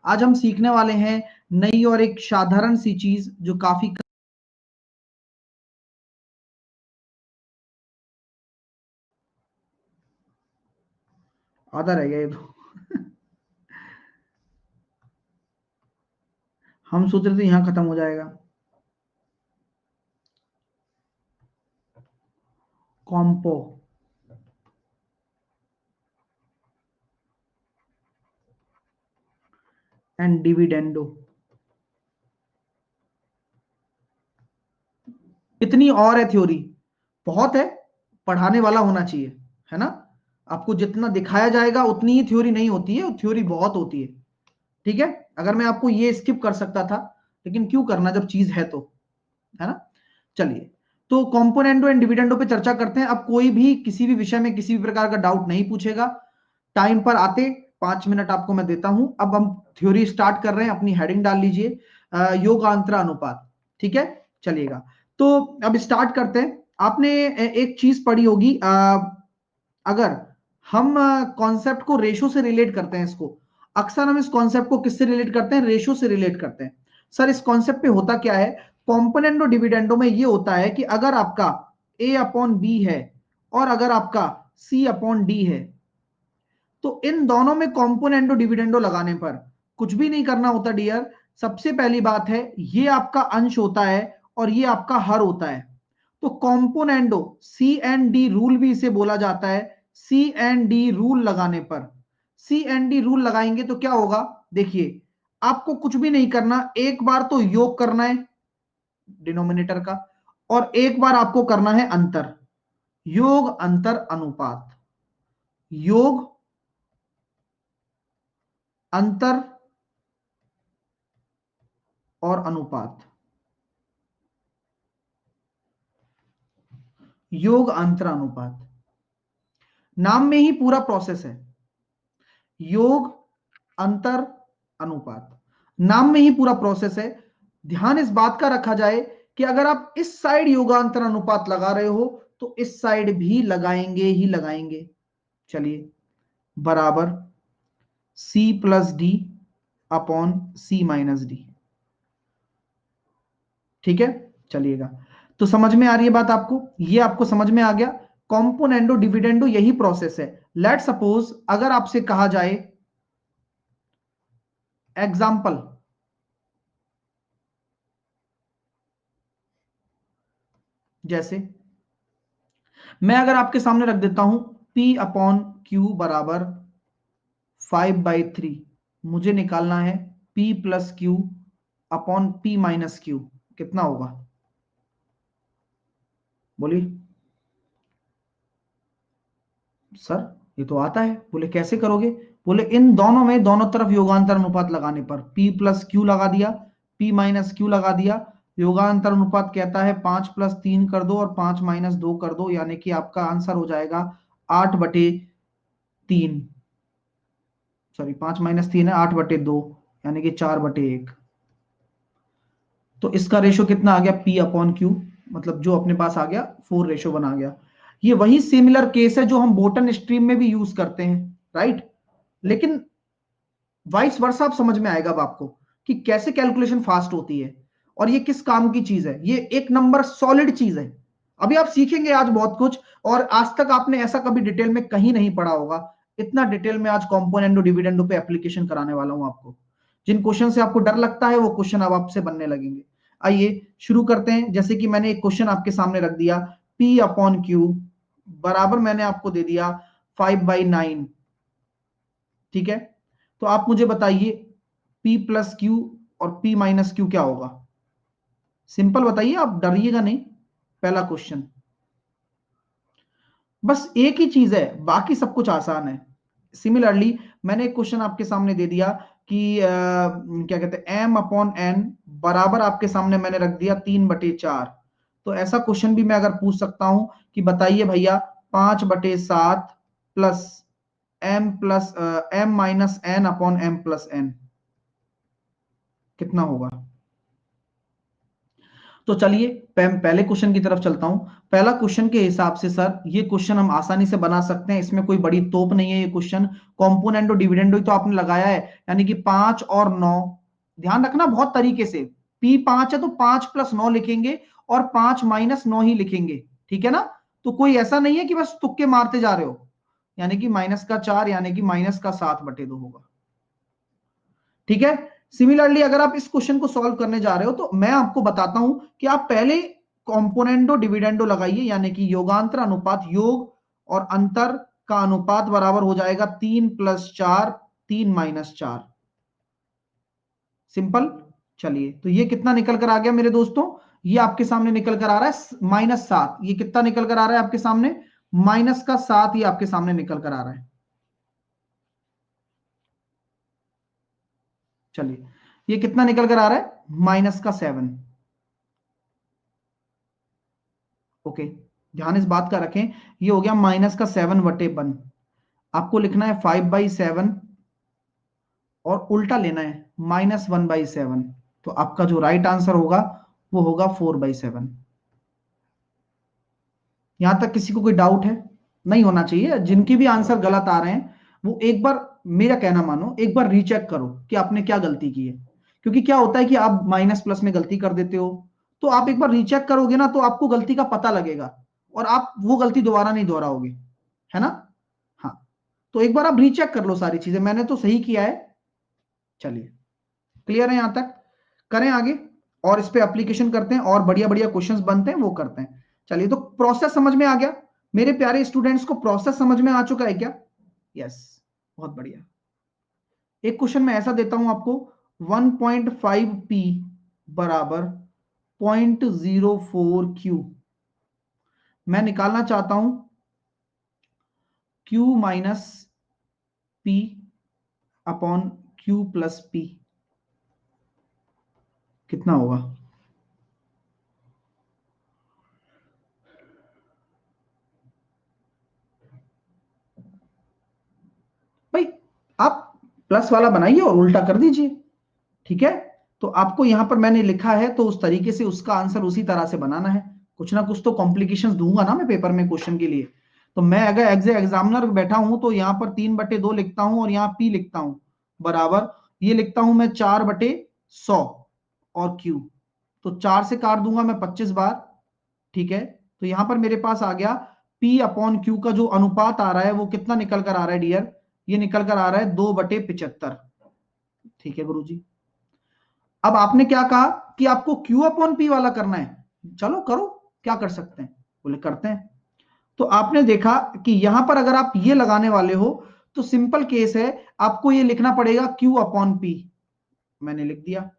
आज हम सीखने वाले हैं नई और एक साधारण सी चीज जो काफी आधा रह गया ये तो। हम सोच रहे थे यहां खत्म हो जाएगा। कॉम्पो एंड डिविडेंडो, इतनी और है थ्योरी, बहुत है, पढ़ाने वाला होना चाहिए, है ना। आपको जितना दिखाया जाएगा उतनी ही थ्योरी नहीं होती है, थ्योरी बहुत होती है। ठीक है, अगर मैं आपको ये स्किप कर सकता था, लेकिन क्यों करना जब चीज है तो, है ना। चलिए, तो कॉम्पोनेंडो एंड डिविडेंडो पे चर्चा करते हैं। अब कोई भी किसी भी विषय में किसी भी प्रकार का डाउट नहीं पूछेगा। टाइम पर आते 5 मिनट आपको मैं देता हूं। अब हम थ्योरी स्टार्ट कर रहे हैं, अपनी हेडिंग डाल लीजिए, योगांतरा अनुपात। ठीक है, चलिएगा। तो अब स्टार्ट करते हैं। आपने एक चीज पढ़ी होगी, अगर हम कॉन्सेप्ट को रेशो से रिलेट करते हैं, इसको अक्सर हम इस कॉन्सेप्ट को किससे रिलेट करते हैं, रेशो से रिलेट करते हैं। सर इस कॉन्सेप्ट पे होता क्या है, कॉम्पोनेंट और डिविडेंडो में ये होता है कि अगर आपका ए अपॉन बी है और अगर आपका सी अपॉन डी है, तो इन दोनों में कॉम्पोनेंडो डिविडेंडो लगाने पर कुछ भी नहीं करना होता डियर। सबसे पहली बात है, ये आपका अंश होता है और ये आपका हर होता है। तो componendo C and D rule भी इसे बोला जाता है। सी एंड डी रूल लगाने पर, सी एंड डी रूल लगाएंगे तो क्या होगा, देखिए आपको कुछ भी नहीं करना, एक बार तो योग करना है डिनोमिनेटर का, और एक बार आपको करना है अंतर, योग अंतर अनुपात, योग अंतर और अनुपात, योग अंतर अनुपात, नाम में ही पूरा प्रोसेस है। योग अंतर अनुपात, नाम में ही पूरा प्रोसेस है। ध्यान इस बात का रखा जाए कि अगर आप इस साइड योगांतर अनुपात लगा रहे हो तो इस साइड भी लगाएंगे ही लगाएंगे। चलिए, बराबर सी प्लस डी अपॉन सी माइनस डी। ठीक है, चलिएगा। तो समझ में आ रही है बात आपको, ये आपको समझ में आ गया। कॉम्पोनेंडो डिविडेंडो यही प्रोसेस है। लेट सपोज अगर आपसे कहा जाए एग्जाम्पल, जैसे मैं अगर आपके सामने रख देता हूं P अपॉन क्यू बराबर 5/3, मुझे निकालना है P plus Q upon P minus Q, कितना होगा बोलिए। सर ये तो आता है। बोले कैसे करोगे, बोले इन दोनों में दोनों तरफ योगांतर अनुपात लगाने पर, P प्लस क्यू लगा दिया, P माइनस क्यू लगा दिया, योगांतर अनुपात कहता है 5+3 कर दो और 5-2 कर दो, यानी कि आपका आंसर हो जाएगा 8/3, सॉरी 5-3 है 8/2, यानी कि 4/1। तो इसका रेशो कितना आ गया, P अपॉन क्यू, मतलब जो अपने पास आ गया 4:1 आ गया। ये वही सिमिलर केस है जो हम बोटन स्ट्रीम में भी यूज करते हैं, राइट। लेकिन वाइस वर्सा आप समझ में आएगा अब आपको कि कैसे कैलकुलेशन फास्ट होती है और ये किस काम की चीज है। ये एक नंबर सॉलिड चीज है। अभी आप सीखेंगे आज बहुत कुछ, और आज तक आपने ऐसा कभी डिटेल में कहीं नहीं पढ़ा होगा। इतना डिटेल में आज कॉम्पोनेंडो डिविडेंडो पे एप्लीकेशन कराने वाला हूं आपको। जिन क्वेश्चन से आपको डर लगता है वो क्वेश्चन अब आपसे बनने लगेंगे। आइए शुरू करते हैं। जैसे कि मैंने एक क्वेश्चन आपके सामने रख दिया, P अपॉन क्यू बराबर मैंने आपको दे दिया 5/9। ठीक है, तो आप मुझे बताइए P प्लस क्यू और P माइनस क्यू क्या होगा। सिंपल बताइए, आप डरिएगा नहीं। पहला क्वेश्चन, बस एक ही चीज है, बाकी सब कुछ आसान है। सिमिलरली मैंने एक क्वेश्चन आपके सामने दे दिया कि क्या कहते हैं, M अपॉन एन बराबर आपके सामने मैंने रख दिया 3/4। तो ऐसा क्वेश्चन भी मैं अगर पूछ सकता हूं कि बताइए भैया 5/7 plus M minus N upon M plus N कितना होगा। तो चलिए पहले क्वेश्चन की तरफ चलता हूं। पहला क्वेश्चन के हिसाब से सर ये क्वेश्चन हम आसानी से बना सकते हैं, इसमें कोई बड़ी तोप नहीं है। ये क्वेश्चन कॉम्पोनेंट और डिविडेंड तो आपने लगाया है, यानी कि 5 और 9। ध्यान रखना बहुत तरीके से, P 5 है तो 5 प्लस 9 लिखेंगे और 5 माइनस 9 ही लिखेंगे, ठीक है ना। तो कोई ऐसा नहीं है कि बस तुक्के मारते जा रहे हो, यानी कि -4 यानी कि -7/2 होगा, ठीक है। सिमिलरली अगर आप इस क्वेश्चन को सॉल्व करने जा रहे हो तो मैं आपको बताता हूं कि आप पहले कॉम्पोनेंडो डिविडेंडो लगाइए, यानी कि योगांतर अनुपात, योग और अंतर का अनुपात बराबर हो जाएगा 3 + 4, 3 - 4। सिंपल। चलिए तो ये कितना निकल कर आ गया मेरे दोस्तों, ये आपके सामने निकल कर आ रहा है -7। ये कितना निकल कर आ रहा है आपके सामने, -7 ये आपके सामने निकल कर आ रहा है। चलिए ये कितना निकल कर आ रहा है, -7। ओके, ध्यान इस बात का रखें, ये हो गया -7/1। आपको लिखना है 5/7 और उल्टा लेना है -1/7। तो आपका जो राइट आंसर होगा वो होगा 4/7। यहां तक किसी को कोई डाउट है? नहीं होना चाहिए। जिनके भी आंसर गलत आ रहे हैं वो एक बार मेरा कहना मानो, एक बार रीचेक करो कि आपने क्या गलती की है। क्योंकि क्या होता है कि आप माइनस प्लस में गलती कर देते हो, तो आप एक बार रीचेक करोगे ना तो आपको गलती का पता लगेगा और आप वो गलती दोबारा नहीं दोहराओगे, है ना। हाँ, तो एक बार आप रीचेक कर लो सारी चीजें, मैंने तो सही किया है। चलिए क्लियर है यहां तक, करें आगे और इस पे एप्लीकेशन करते हैं और बढ़िया बढ़िया क्वेश्चंस बनते हैं वो करते हैं। चलिए तो प्रोसेस समझ में आ गया मेरे प्यारे स्टूडेंट्स को, प्रोसेस समझ में आ चुका है क्या? यस, बहुत बढ़िया। एक क्वेश्चन मैं ऐसा देता हूं आपको, 1.5p बराबर 0.04q। मैं निकालना चाहता हूं q minus p upon q plus p, कितना होगा? भाई आप प्लस वाला बनाइए और उल्टा कर दीजिए, ठीक है। तो आपको यहां पर मैंने लिखा है तो उस तरीके से उसका आंसर उसी तरह से बनाना है। कुछ ना कुछ तो कॉम्प्लिकेशंस दूंगा ना मैं पेपर में क्वेश्चन के लिए। तो मैं अगर एग्जामिनर बैठा हूं तो यहाँ पर 3/2 लिखता हूं और यहाँ p लिखता हूं बराबर, ये लिखता हूं मैं 4/100 और q। तो 4 से काट दूंगा मैं 25 बार, ठीक है। तो यहां पर मेरे पास आ गया p अपॉन q का जो अनुपात आ रहा है वो कितना निकल कर आ रहा है डियर, ये निकल कर आ रहा है 2/75, ठीक है गुरुजी। अब आपने क्या कहा कि आपको Q अपॉन P वाला करना है, चलो करो, क्या कर सकते हैं, बोले करते हैं। तो आपने देखा कि यहां पर अगर आप ये लगाने वाले हो तो सिंपल केस है, आपको ये लिखना पड़ेगा Q अपॉन P। मैंने लिख दिया,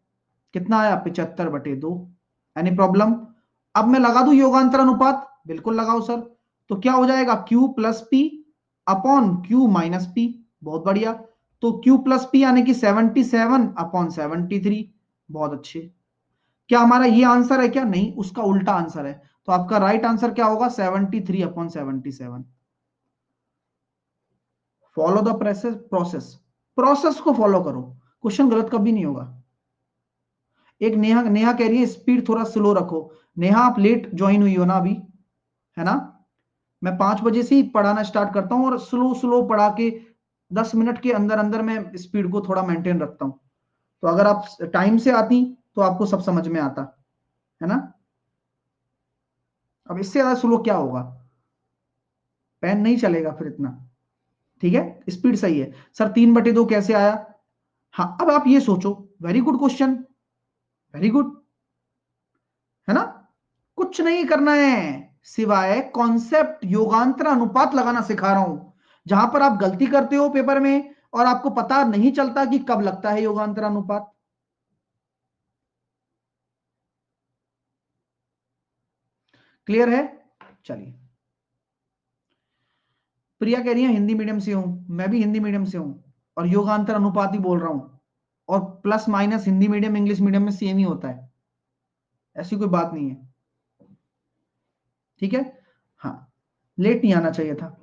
कितना आया 75/2। Any problem? अब मैं लगा दूं योगांतर अनुपात, बिल्कुल लगाओ सर। तो क्या हो जाएगा Q plus P upon Q minus P, बहुत बढ़िया। तो Q प्लस P यानी कि 77/73, बहुत अच्छे। क्या हमारा ये आंसर है क्या? नहीं, उसका उल्टा आंसर है। तो आपका राइट आंसर क्या होगा? 73/77। Follow the process, process process को फॉलो करो, क्वेश्चन गलत कभी नहीं होगा। एक नेहा नेहा कह रही है स्पीड थोड़ा स्लो रखो। नेहा आप लेट ज्वाइन हुई हो ना अभी, है ना। मैं 5 बजे से ही पढ़ाना स्टार्ट करता हूँ और स्लो स्लो पढ़ा के 10 मिनट के अंदर अंदर मैं स्पीड को थोड़ा मेंटेन रखता हूँ। तो अगर आप टाइम से आती तो आपको सब समझ में आता, है ना। अब इससे ज्यादा स्लो क्या होगा, पेन नहीं चलेगा फिर इतना, ठीक है। स्पीड सही है सर, 3/2 कैसे आया? हाँ, अब आप ये सोचो, very good question, very good, है ना। कुछ नहीं करना है सिवाय कॉन्सेप्ट योगांतर अनुपात लगाना सिखा रहा हूं, जहां पर आप गलती करते हो पेपर में और आपको पता नहीं चलता कि कब लगता है योगांतर अनुपात। क्लियर है? चलिए, प्रिया कह रही है हिंदी मीडियम से हूं, मैं भी हिंदी मीडियम से हूं और योगांतर अनुपात ही बोल रहा हूं। और plus minus Hindi medium English medium में सेम ही होता है, ऐसी कोई बात नहीं है, ठीक है। हाँ, लेट नहीं आना चाहिए था।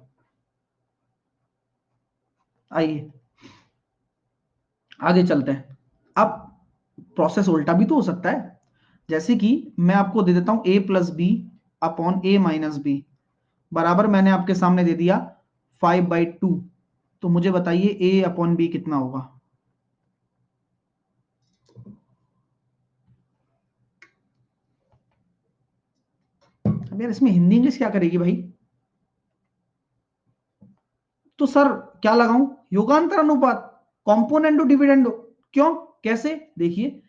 आइए आगे चलते हैं। अब प्रोसेस उल्टा भी तो हो सकता है। जैसे कि मैं आपको दे देता हूं a plus B upon a minus B बराबर मैंने आपके सामने दे दिया 5/2। तो मुझे बताइए a अपॉन बी कितना होगा। अब यार इसमें हिंदी इंग्लिश क्या करेगी भाई। तो सर क्या लगाऊं, योगांतर अनुपात, कॉम्पोनेंडो डिविडेंडो, क्यों, कैसे, देखिए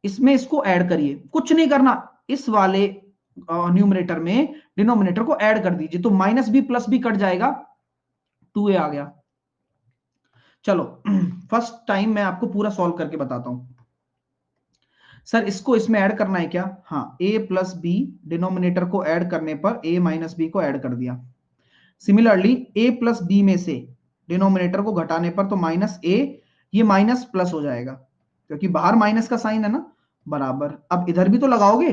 इसमें इसको ऐड करिए, कुछ नहीं करना, इस वाले न्यूमरेटर में डिनोमिनेटर को ऐड कर दीजिए, तो minus B plus B cut जाएगा, 2a आ गया। चलो फर्स्ट टाइम मैं आपको पूरा सॉल्व करके बताता हूं। सर इसको इसमें ऐड करना है क्या, हाँ a प्लस बी डिनोमिनेटर को ऐड करने पर a माइनस बी को ऐड कर दिया। सिमिलरली a प्लस बी में से डिनोमिनेटर को घटाने पर तो माइनस a, ये माइनस प्लस हो जाएगा क्योंकि बाहर माइनस का साइन है ना, बराबर अब इधर भी तो लगाओगे,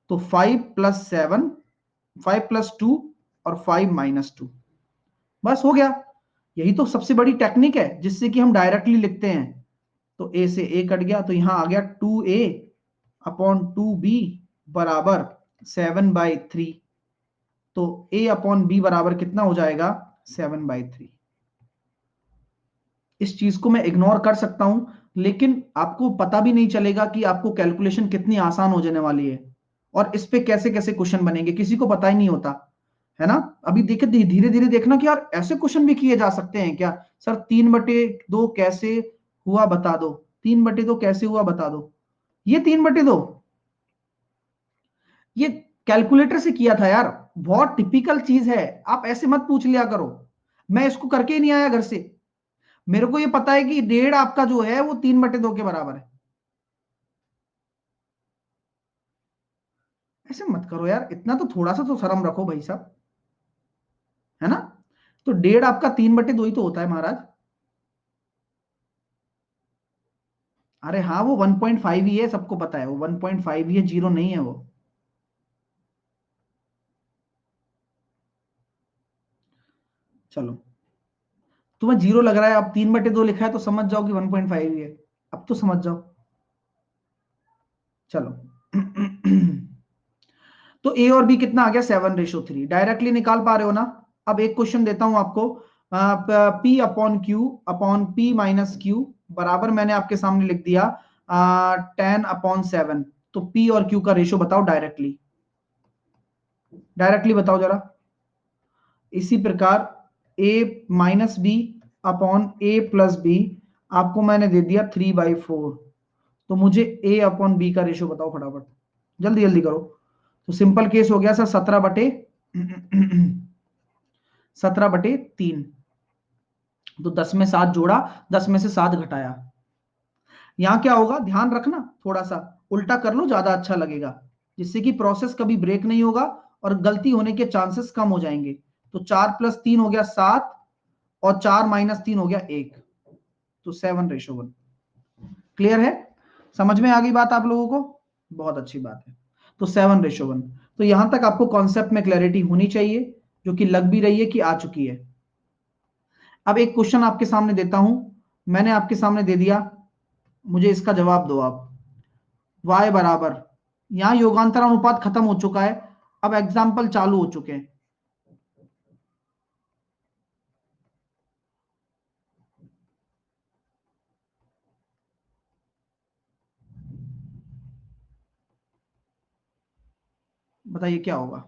तो 5+7, 5+2 और 5-2, बस हो गया। यही तो सबसे बड़ी टेक्निक है जिससे कि हम डायरेक्टली लिखते हैं। तो a से a कट गया, तो यहां आ गया 2a अपॉन 2b बराबर 7/3। तो a अपॉन b बराबर कितना हो जाएगा, 7/3। इस चीज को मैं इग्नोर कर सकता हूं, लेकिन आपको पता भी नहीं चलेगा कि आपको कैलकुलेशन कितनी आसान हो जाने वाली है और इस पे कैसे कैसे क्वेश्चन बनेंगे, किसी को पता ही नहीं होता है ना। अभी देखे धीरे धीरे देखना कि यार ऐसे क्वेश्चन भी किए जा सकते हैं क्या। सर 3/2 कैसे हुआ बता दो, 3/2 कैसे हुआ बता दो, ये 3/2 ये कैलकुलेटर से किया था यार, बहुत टिपिकल चीज है, आप ऐसे मत पूछ लिया करो। मैं इसको करके ही नहीं आया घर से, मेरे को ये पता है कि 1.5 आपका जो है वो 3/2 के बराबर है। ऐसे मत करो यार, इतना तो थोड़ा सा तो शर्म रखो भाई साहब, है ना। तो 1.5 आपका 3/2 ही तो होता है महाराज। अरे हाँ वो 1.5 ही है, सबको पता है वो 1.5 ही है, जीरो नहीं है वो। चलो तुम्हें जीरो लग रहा है, अब 3/2 लिखा है तो समझ जाओ कि 1.5 ही है, अब तो समझ जाओ। चलो तो ए और बी कितना आ गया, 7/3, डायरेक्टली निकाल पा रहे हो ना। अब एक क्वेश्चन देता हूं आपको, P upon Q upon P minus Q बराबर मैंने आपके सामने लिख दिया 10/7। तो पी और क्यू का रेशियो बताओ डायरेक्टली, डायरेक्टली बताओ जरा। इसी प्रकार a minus B upon A plus B आपको मैंने दे दिया 3/4। तो मुझे a अपॉन बी का रेशियो बताओ फटाफट, जल्दी जल्दी करो। तो सिंपल केस हो गया सर 17/3। तो 10 में 7 जोड़ा, 10 में से 7 घटाया। यहां क्या होगा ध्यान रखना, थोड़ा सा उल्टा कर लो, ज्यादा अच्छा लगेगा, जिससे कि प्रोसेस कभी ब्रेक नहीं होगा और गलती होने के चांसेस कम हो जाएंगे। तो 4+3 हो गया 7 और 4-3 हो गया 1, तो 7/1। क्लियर है, समझ में आ गई बात आप लोगों को, बहुत अच्छी बात है। तो 7/1। तो यहां तक आपको कॉन्सेप्ट में क्लैरिटी होनी चाहिए, जो कि लग भी रही है कि आ चुकी है। अब एक क्वेश्चन आपके सामने देता हूं, मैंने आपके सामने दे दिया, मुझे इसका जवाब दो आप। y बराबर, यहां योगांतर अनुपात खत्म हो चुका है, अब एग्जाम्पल चालू हो चुके हैं। बताइए क्या होगा।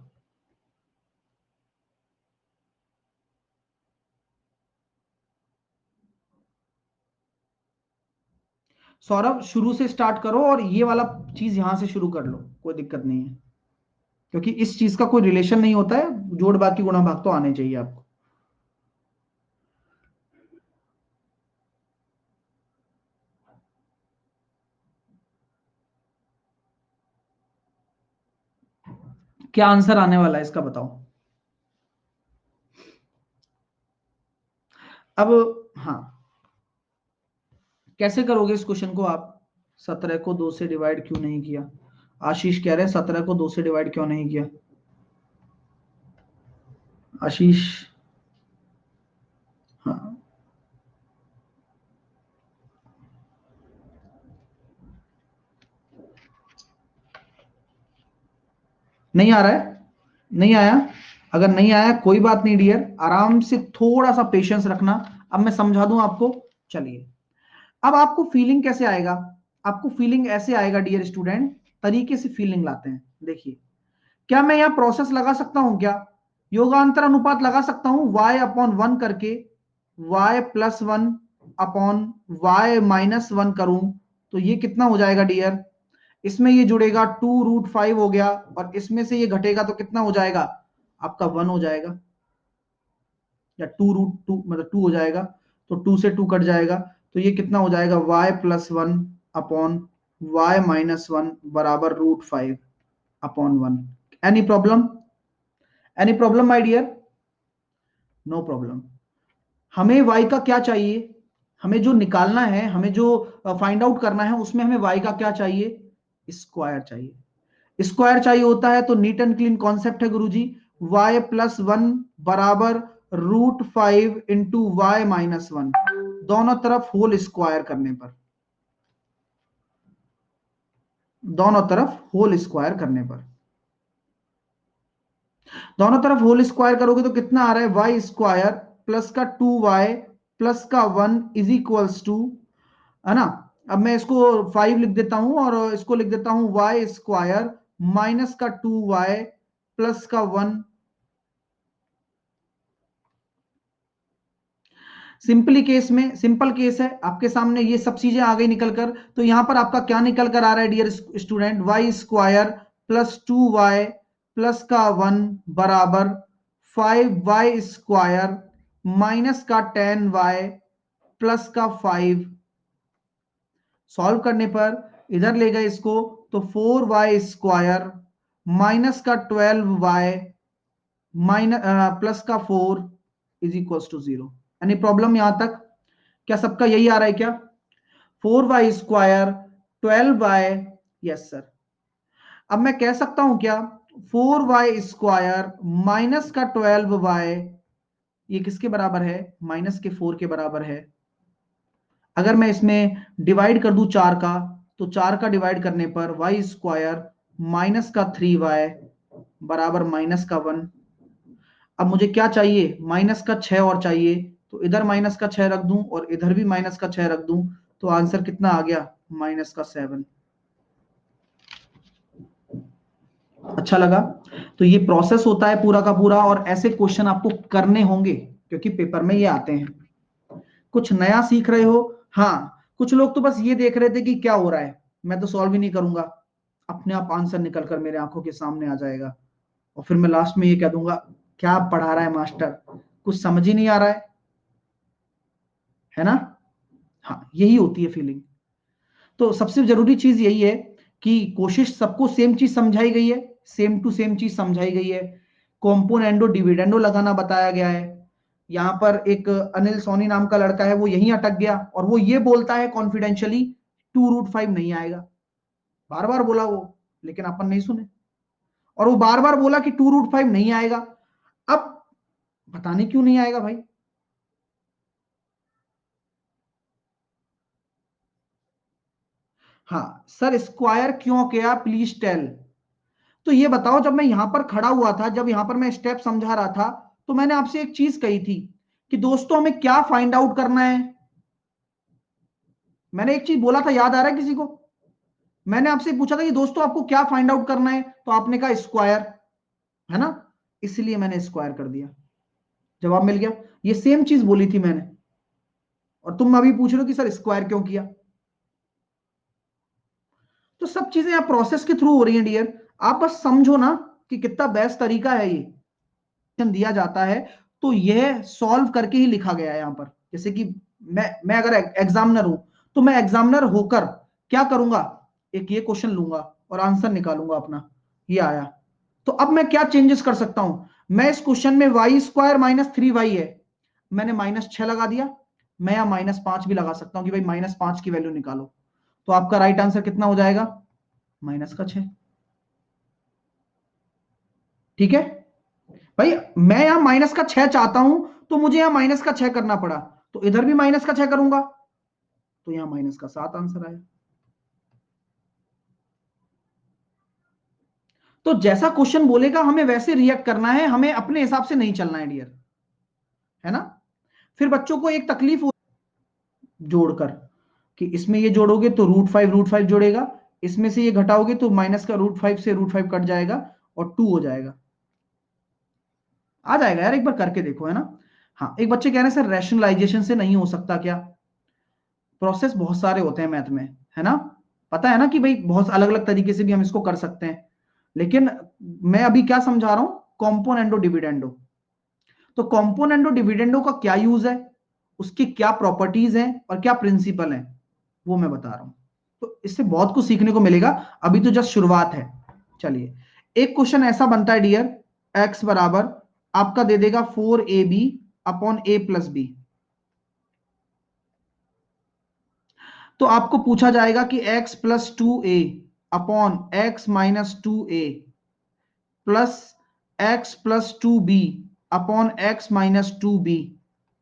सौरभ शुरू से स्टार्ट करो और ये वाला चीज यहां से शुरू कर लो, कोई दिक्कत नहीं है, क्योंकि इस चीज का कोई रिलेशन नहीं होता है, जोड़ बाकी गुणा भाग तो आने चाहिए आपको। क्या आंसर आने वाला है इसका बताओ। अब हाँ, कैसे करोगे इस क्वेश्चन को आप। 17 को 2 से डिवाइड क्यों नहीं किया, आशीष कह रहे हैं 17 को 2 से डिवाइड क्यों नहीं किया। आशीष, हाँ नहीं आ रहा है? नहीं आया? अगर नहीं आया कोई बात नहीं डियर, आराम से थोड़ा सा पेशेंस रखना। अब मैं समझा दूं आपको। चलिए, अब आपको फीलिंग कैसे आएगा? आपको फीलिंग ऐसे आएगा डियर स्टूडेंट, तरीके से फीलिंग लाते हैं। देखिए, क्या मैं यहां प्रोसेस लगा सकता हूं? क्या योगांतर अनुपात लगा सकता हूं? y अपॉन 1 करके y plus 1 upon y minus 1 करूं तो ये कितना हो जाएगा डियर? इसमें ये जुड़ेगा 2√5 हो गया, और इसमें से ये घटेगा तो कितना हो जाएगा? आपका 1 हो जाएगा, या 2√2 मतलब 2 हो जाएगा। तो 2 से 2 कट जाएगा, तो ये कितना हो जाएगा? y plus 1 upon y minus 1 बराबर √5 upon 1। Any problem? Any problem my dear? No problem. हमें y का क्या चाहिए? हमें जो निकालना है, हमें जो फाइंड आउट करना है, उसमें हमें y का क्या चाहिए? स्क्वायर चाहिए। स्क्वायर चाहिए होता है तो नीट एंड क्लीन कॉन्सेप्ट है गुरुजी, y प्लस 1 बराबर √5 इंटू वाई माइनस 1, दोनों तरफ होल स्क्वायर करने पर, दोनों तरफ होल स्क्वायर करने पर, दोनों तरफ होल स्क्वायर करोगे तो कितना आ रहा है? वाई स्क्वायर प्लस का 2y प्लस का 1 इज इक्वल्स टू, है ना? अब मैं इसको 5 लिख देता हूं और इसको लिख देता हूं वाई स्क्वायर माइनस का 2y प्लस का 1। सिंपली केस में, सिंपल केस है आपके सामने, ये सब चीजें आ गई निकल कर। तो यहां पर आपका क्या निकल कर आ रहा है dear student? Y square plus 2y plus का 1 बराबर 5y स्क्वायर माइनस का 10y प्लस का 5। सॉल्व करने पर इधर ले गए इसको तो 4y स्क्वायर माइनस का 12y माइनस प्लस का 4 is equal to 0। Any problem यहां तक? क्या सबका यही आ रहा है क्या? 4y square 12y, yes sir. अब मैं कह सकता हूं क्या? 4y स्क्वायर माइनस का 12y ये किसके बराबर है? माइनस के 4 के बराबर है। अगर मैं इसमें डिवाइड कर दूं 4 का, तो 4 का डिवाइड करने पर y स्क्वायर माइनस का 3y बराबर माइनस का 1। अब मुझे क्या चाहिए? माइनस का 6 और चाहिए, तो इधर माइनस का 6 रख दूं और इधर भी माइनस का 6 रख दूं, तो आंसर कितना आ गया? माइनस का 7। अच्छा लगा? तो ये प्रोसेस होता है पूरा का पूरा, और ऐसे क्वेश्चन आपको करने होंगे क्योंकि पेपर में ये आते हैं। कुछ नया सीख रहे हो? हाँ, कुछ लोग तो बस ये देख रहे थे कि क्या हो रहा है, मैं तो सॉल्व ही नहीं करूंगा, अपने आप आंसर निकल कर मेरे आंखों के सामने आ जाएगा, और फिर मैं लास्ट में ये कह दूंगा क्या पढ़ा रहा है मास्टर, कुछ समझ ही नहीं आ रहा है ना? हाँ, यही होती है फीलिंग। तो सबसे जरूरी चीज यही है कि कोशिश सबको सेम चीज समझाई गई है, सेम टू सेम चीज समझाई गई है। कॉम्पोनेंडो डिविडेंडो लगाना बताया गया है। यहाँ पर एक अनिल सोनी नाम का लड़का है, वो यहीं अटक गया और वो ये बोलता है कॉन्फिडेंशियली 2√5 नहीं आएगा। बार बार बोला वो, लेकिन अपन नहीं सुने, और वो बार बार बोला कि 2√5 नहीं आएगा। अब पता नहीं क्यों नहीं आएगा भाई। हाँ सर, स्क्वायर क्यों किया, प्लीज टेल। तो ये बताओ, जब मैं यहां पर खड़ा हुआ था, जब यहां पर मैं स्टेप समझा रहा था, तो मैंने आपसे एक चीज कही थी कि दोस्तों हमें क्या फाइंड आउट करना है। मैंने एक चीज बोला था, याद आ रहा है किसी को? मैंने आपसे पूछा था कि दोस्तों आपको क्या फाइंड आउट करना है, तो आपने कहा स्क्वायर, है ना? इसलिए मैंने स्क्वायर कर दिया, जवाब मिल गया। ये सेम चीज बोली थी मैंने, और तुम अभी पूछ रहे हो कि सर स्क्वायर क्यों किया। तो सब चीजें आप प्रोसेस के थ्रू हो रही हैं डियर। आप बस समझो ना कि कितना बेस्ट तरीका है ये दिया जाता है। तो यह सॉल्व करके ही लिखा गया है यहां पर। जैसे कि मैं अगर एग्जामिनर हूं, तो मैं एग्जामिनर होकर क्या करूंगा? एक ये क्वेश्चन लूंगा और आंसर निकालूंगा अपना, ये आया। तो अब मैं क्या चेंजेस कर सकता हूं? मैं इस क्वेश्चन में वाई स्क्वायर माइनस 3y है, मैंने -6 लगा दिया। मैं यहां -5 भी लगा सकता हूं कि भाई -5 की वैल्यू निकालो। तो आपका राइट आंसर कितना हो जाएगा? -6। ठीक है भाई, मैं यहां -6 चाहता हूं, तो मुझे यहां -6 करना पड़ा, तो इधर भी -6 करूंगा, तो यहां -7 आंसर आया। तो जैसा क्वेश्चन बोलेगा हमें वैसे रिएक्ट करना है, हमें अपने हिसाब से नहीं चलना है डियर, है ना। फिर बच्चों को एक तकलीफ हो जोड़कर कि इसमें ये जोड़ोगे तो √5 जोड़ेगा, इसमें से ये घटाओगे तो माइनस का √5 से √5 कट जाएगा और 2 हो जाएगा। आ जाएगा यार, एक बार करके देखो, है ना। हाँ, एक बच्चे कह रहे हैं सर रैशनलाइजेशन से नहीं हो सकता क्या? प्रोसेस बहुत सारे होते हैं मैथ में, है ना। पता है ना कि भाई बहुत अलग अलग तरीके से भी हम इसको कर सकते हैं, लेकिन मैं अभी क्या समझा रहा हूं, कॉम्पोनेंडो डिविडेंडो। तो कॉम्पोनेंडो डिविडेंडो का क्या यूज है, उसकी क्या प्रॉपर्टीज हैं और क्या प्रिंसिपल हैं, वो मैं बता रहा हूं। तो इससे बहुत कुछ सीखने को मिलेगा, अभी तो जस्ट शुरुआत है। चलिए, एक क्वेश्चन ऐसा बनता है डियर, x बराबर आपका दे देगा 4ab upon a plus B. तो आपको पूछा जाएगा कि x plus 2a upon x minus 2a plus x plus 2b upon x minus 2b,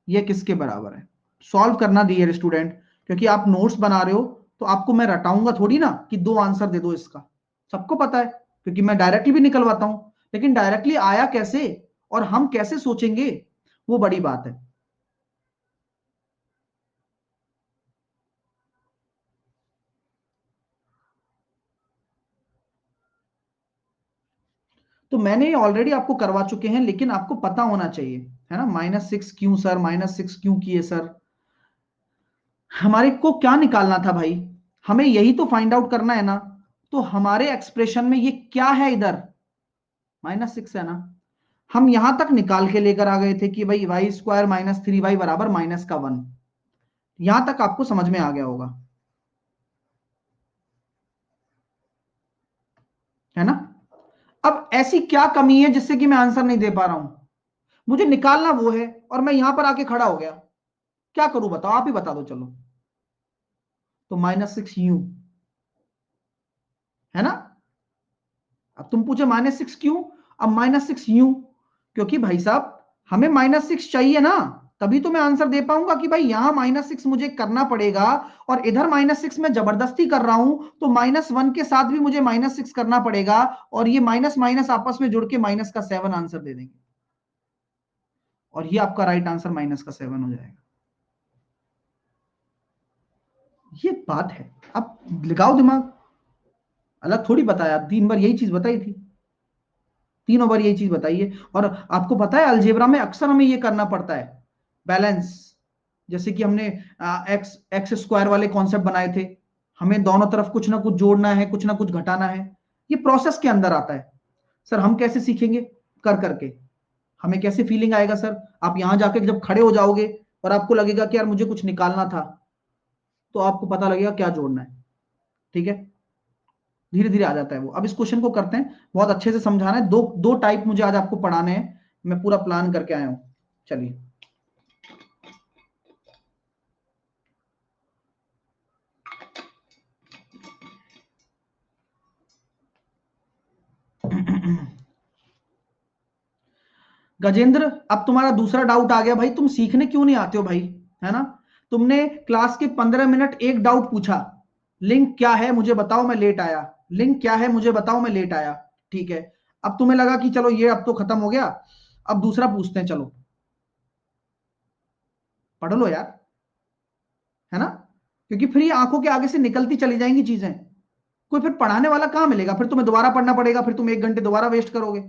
ये किसके बराबर है? सॉल्व करना डियर स्टूडेंट, क्योंकि आप नोट्स बना रहे हो तो आपको मैं रटाऊंगा थोड़ी ना कि 2 आंसर दे दो इसका, सबको पता है क्योंकि मैं डायरेक्टली भी निकलवाता हूं, लेकिन डायरेक्टली आया कैसे और हम कैसे सोचेंगे, वो बड़ी बात है। तो मैंने ऑलरेडी आपको करवा चुके हैं, लेकिन आपको पता होना चाहिए, है ना। -6 क्यों सर, -6 क्यों किए सर? हमारे को क्या निकालना था भाई, हमें यही तो फाइंड आउट करना है ना। तो हमारे एक्सप्रेशन में ये क्या है, इधर -6 है ना। हम यहां तक निकाल के लेकर आ गए थे कि भाई y² - 3y बराबर -1। यहां तक आपको समझ में आ गया होगा, है ना। अब ऐसी क्या कमी है जिससे कि मैं आंसर नहीं दे पा रहा हूं, मुझे निकालना वो है और मैं यहां पर आके खड़ा हो गया, क्या करूं बताओ, आप ही बता दो चलो। तो -6 यू, है ना। अब तुम पूछे -6 क्यों, अब -6 यूं, क्योंकि भाई साहब हमें -6 चाहिए ना, तभी तो मैं आंसर दे पाऊंगा कि भाई यहां -6 मुझे करना पड़ेगा, और इधर -6 मैं जबरदस्ती कर रहा हूं, तो -1 के साथ भी मुझे -6 करना पड़ेगा, और ये माइनस माइनस आपस में जुड़ के -7 आंसर दे देंगे, और ये आपका राइट आंसर -7 हो जाएगा। ये बात है, अब लगाओ दिमाग, अलग थोड़ी बताया, 3 बार यही चीज बताई थी, 3 बार यही चीज बताइए। और आपको पता है अलजेब्रा में अक्सर हमें ये करना पड़ता है, बैलेंस। जैसे कि हमने एक्स स्क्वायर वाले कॉन्सेप्ट बनाए थे, हमें दोनों तरफ कुछ ना कुछ जोड़ना है, कुछ ना कुछ घटाना है, ये प्रोसेस के अंदर आता है। सर हम कैसे सीखेंगे, कर करके। हमें कैसे फीलिंग आएगा सर, आप यहां जाके जब खड़े हो जाओगे और आपको लगेगा कि यार मुझे कुछ निकालना था, तो आपको पता लगेगा क्या जोड़ना है, ठीक है। धीरे धीरे आ जाता है वो। अब इस क्वेश्चन को करते हैं, बहुत अच्छे से समझाना है, दो दो टाइप मुझे आज आपको पढ़ाने हैं, मैं पूरा प्लान करके आया हूं। चलिए, गजेंद्र, अब तुम्हारा दूसरा डाउट आ गया भाई, तुम सीखने क्यों नहीं आते हो भाई, है ना। तुमने क्लास के 15 मिनट एक डाउट पूछा, लिंक क्या है मुझे बताओ मैं लेट आया, लिंक क्या है मुझे बताओ मैं लेट आया, ठीक है। अब तुम्हें लगा कि चलो ये अब तो खत्म हो गया, अब दूसरा पूछते हैं, चलो पढ़ लो यार, है ना। क्योंकि फिर ये आंखों के आगे से निकलती चली जाएंगी चीजें, कोई फिर पढ़ाने वाला कहां मिलेगा, फिर तुम्हें दोबारा पढ़ना पड़ेगा, फिर तुम 1 घंटे दोबारा वेस्ट करोगे।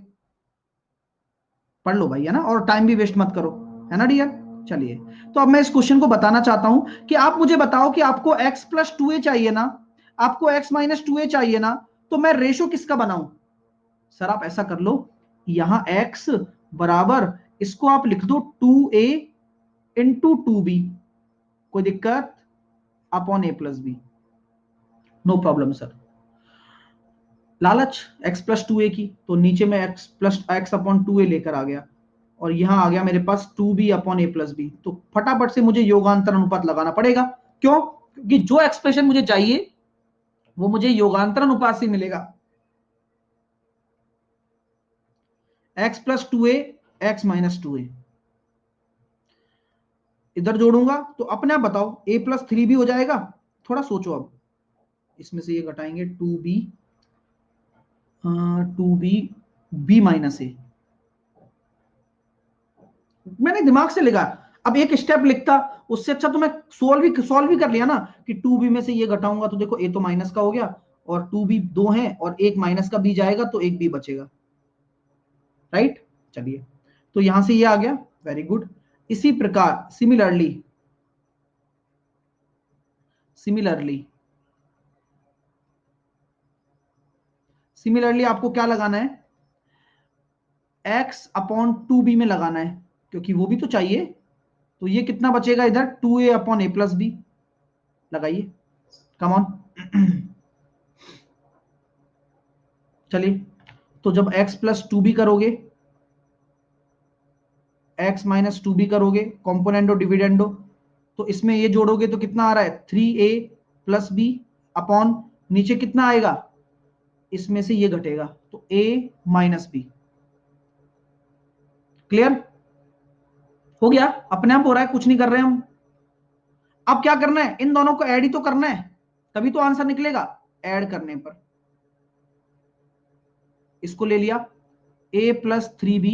पढ़ लो भाई, है ना, और टाइम भी वेस्ट मत करो, है ना डियर। चलिए, तो अब मैं इस क्वेश्चन को बताना चाहता हूं कि आप मुझे बताओ कि आपको x+2a चाहिए ना, आपको x-2a चाहिए ना, तो मैं रेशो किसका बनाऊं? सर आप ऐसा कर लो, यहां x बराबर, इसको आप लिख दो 2a इंटू 2b, कोई दिक्कत, upon a plus B, no problem sir. लालच x+2a की, तो नीचे में x अपॉन 2a लेकर आ गया, और यहां आ गया मेरे पास 2b upon a plus B, तो फटाफट से मुझे योगांतर अनुपात लगाना पड़ेगा। क्यों? क्योंकि जो एक्सप्रेशन मुझे चाहिए वो मुझे योगांतर अनुपात से मिलेगा, x+2a x-2a। इधर जोड़ूंगा तो अपने आप बताओ a+3 भी हो जाएगा, थोड़ा सोचो अब, इसमें से ये घटाएंगे 2b 2b b माइनस ए, मैंने दिमाग से लिखा। अब एक स्टेप लिखता, उससे अच्छा तो मैं सॉल्व ही कर लिया ना, कि 2b में से ये घटाऊंगा तो देखो a तो माइनस का हो गया, और 2b दो है और एक माइनस का b जाएगा तो एक b बचेगा, राइट। चलिए, तो यहां से ये आ गया, वेरी गुड। इसी प्रकार सिमिलरली सिमिलरली आपको क्या लगाना है, x अपॉन 2b में लगाना है, क्योंकि वो भी तो चाहिए। तो ये कितना बचेगा इधर, 2a upon a plus B, लगाइए, कम ऑन। चलिए, तो जब x प्लस टू बी करोगे, x माइनस टू बी करोगे, कॉम्पोनेंडो डिविडेंडो, तो इसमें ये जोड़ोगे तो कितना आ रहा है, 3a प्लस बी अपॉन, नीचे कितना आएगा, इसमें से ये घटेगा तो a माइनस बी। क्लियर हो गया, अपने आप हो रहा है, कुछ नहीं कर रहे हम। अब क्या करना है, इन दोनों को ऐड ही तो करना है, तभी तो आंसर निकलेगा। ऐड करने पर इसको ले लिया, a प्लस 3b।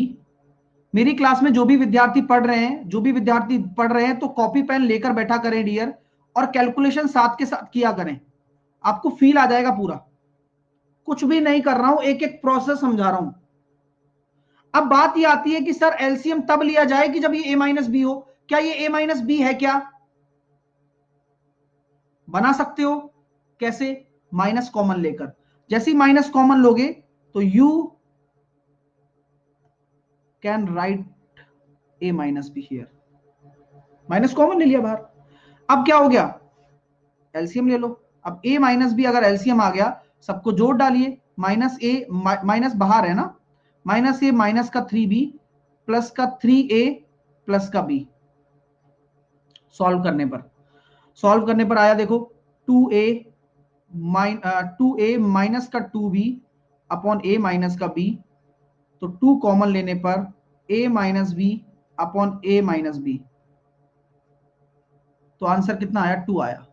मेरी क्लास में जो भी विद्यार्थी पढ़ रहे हैं तो कॉपी पेन लेकर बैठा करें डियर, और कैलकुलेशन साथ के साथ किया करें, आपको फील आ जाएगा पूरा। कुछ भी नहीं कर रहा हूं, एक एक प्रोसेस समझा रहा हूं। अब बात ये आती है कि सर एलसीएम तब लिया जाए कि जब ये a माइनस बी हो। क्या ये a माइनस बी है क्या, बना सकते हो कैसे, माइनस कॉमन लेकर। जैसे ही माइनस कॉमन लोगे तो you can write a minus be here, minus common ले लिया बाहर। अब क्या हो गया, एलसीएम ले लो। अब a माइनस बी अगर एलसीएम आ गया, सबको जोड़ डालिए, माइनस ए माइनस बाहर है ना, माइनस ए माइनस का 3b प्लस का 3a प्लस का b। सॉल्व करने पर आया देखो, 2a 2a माइनस का 2b अपॉन a माइनस का b, तो 2 कॉमन लेने पर a minus B upon a minus B, तो आंसर कितना आया, 2 आया।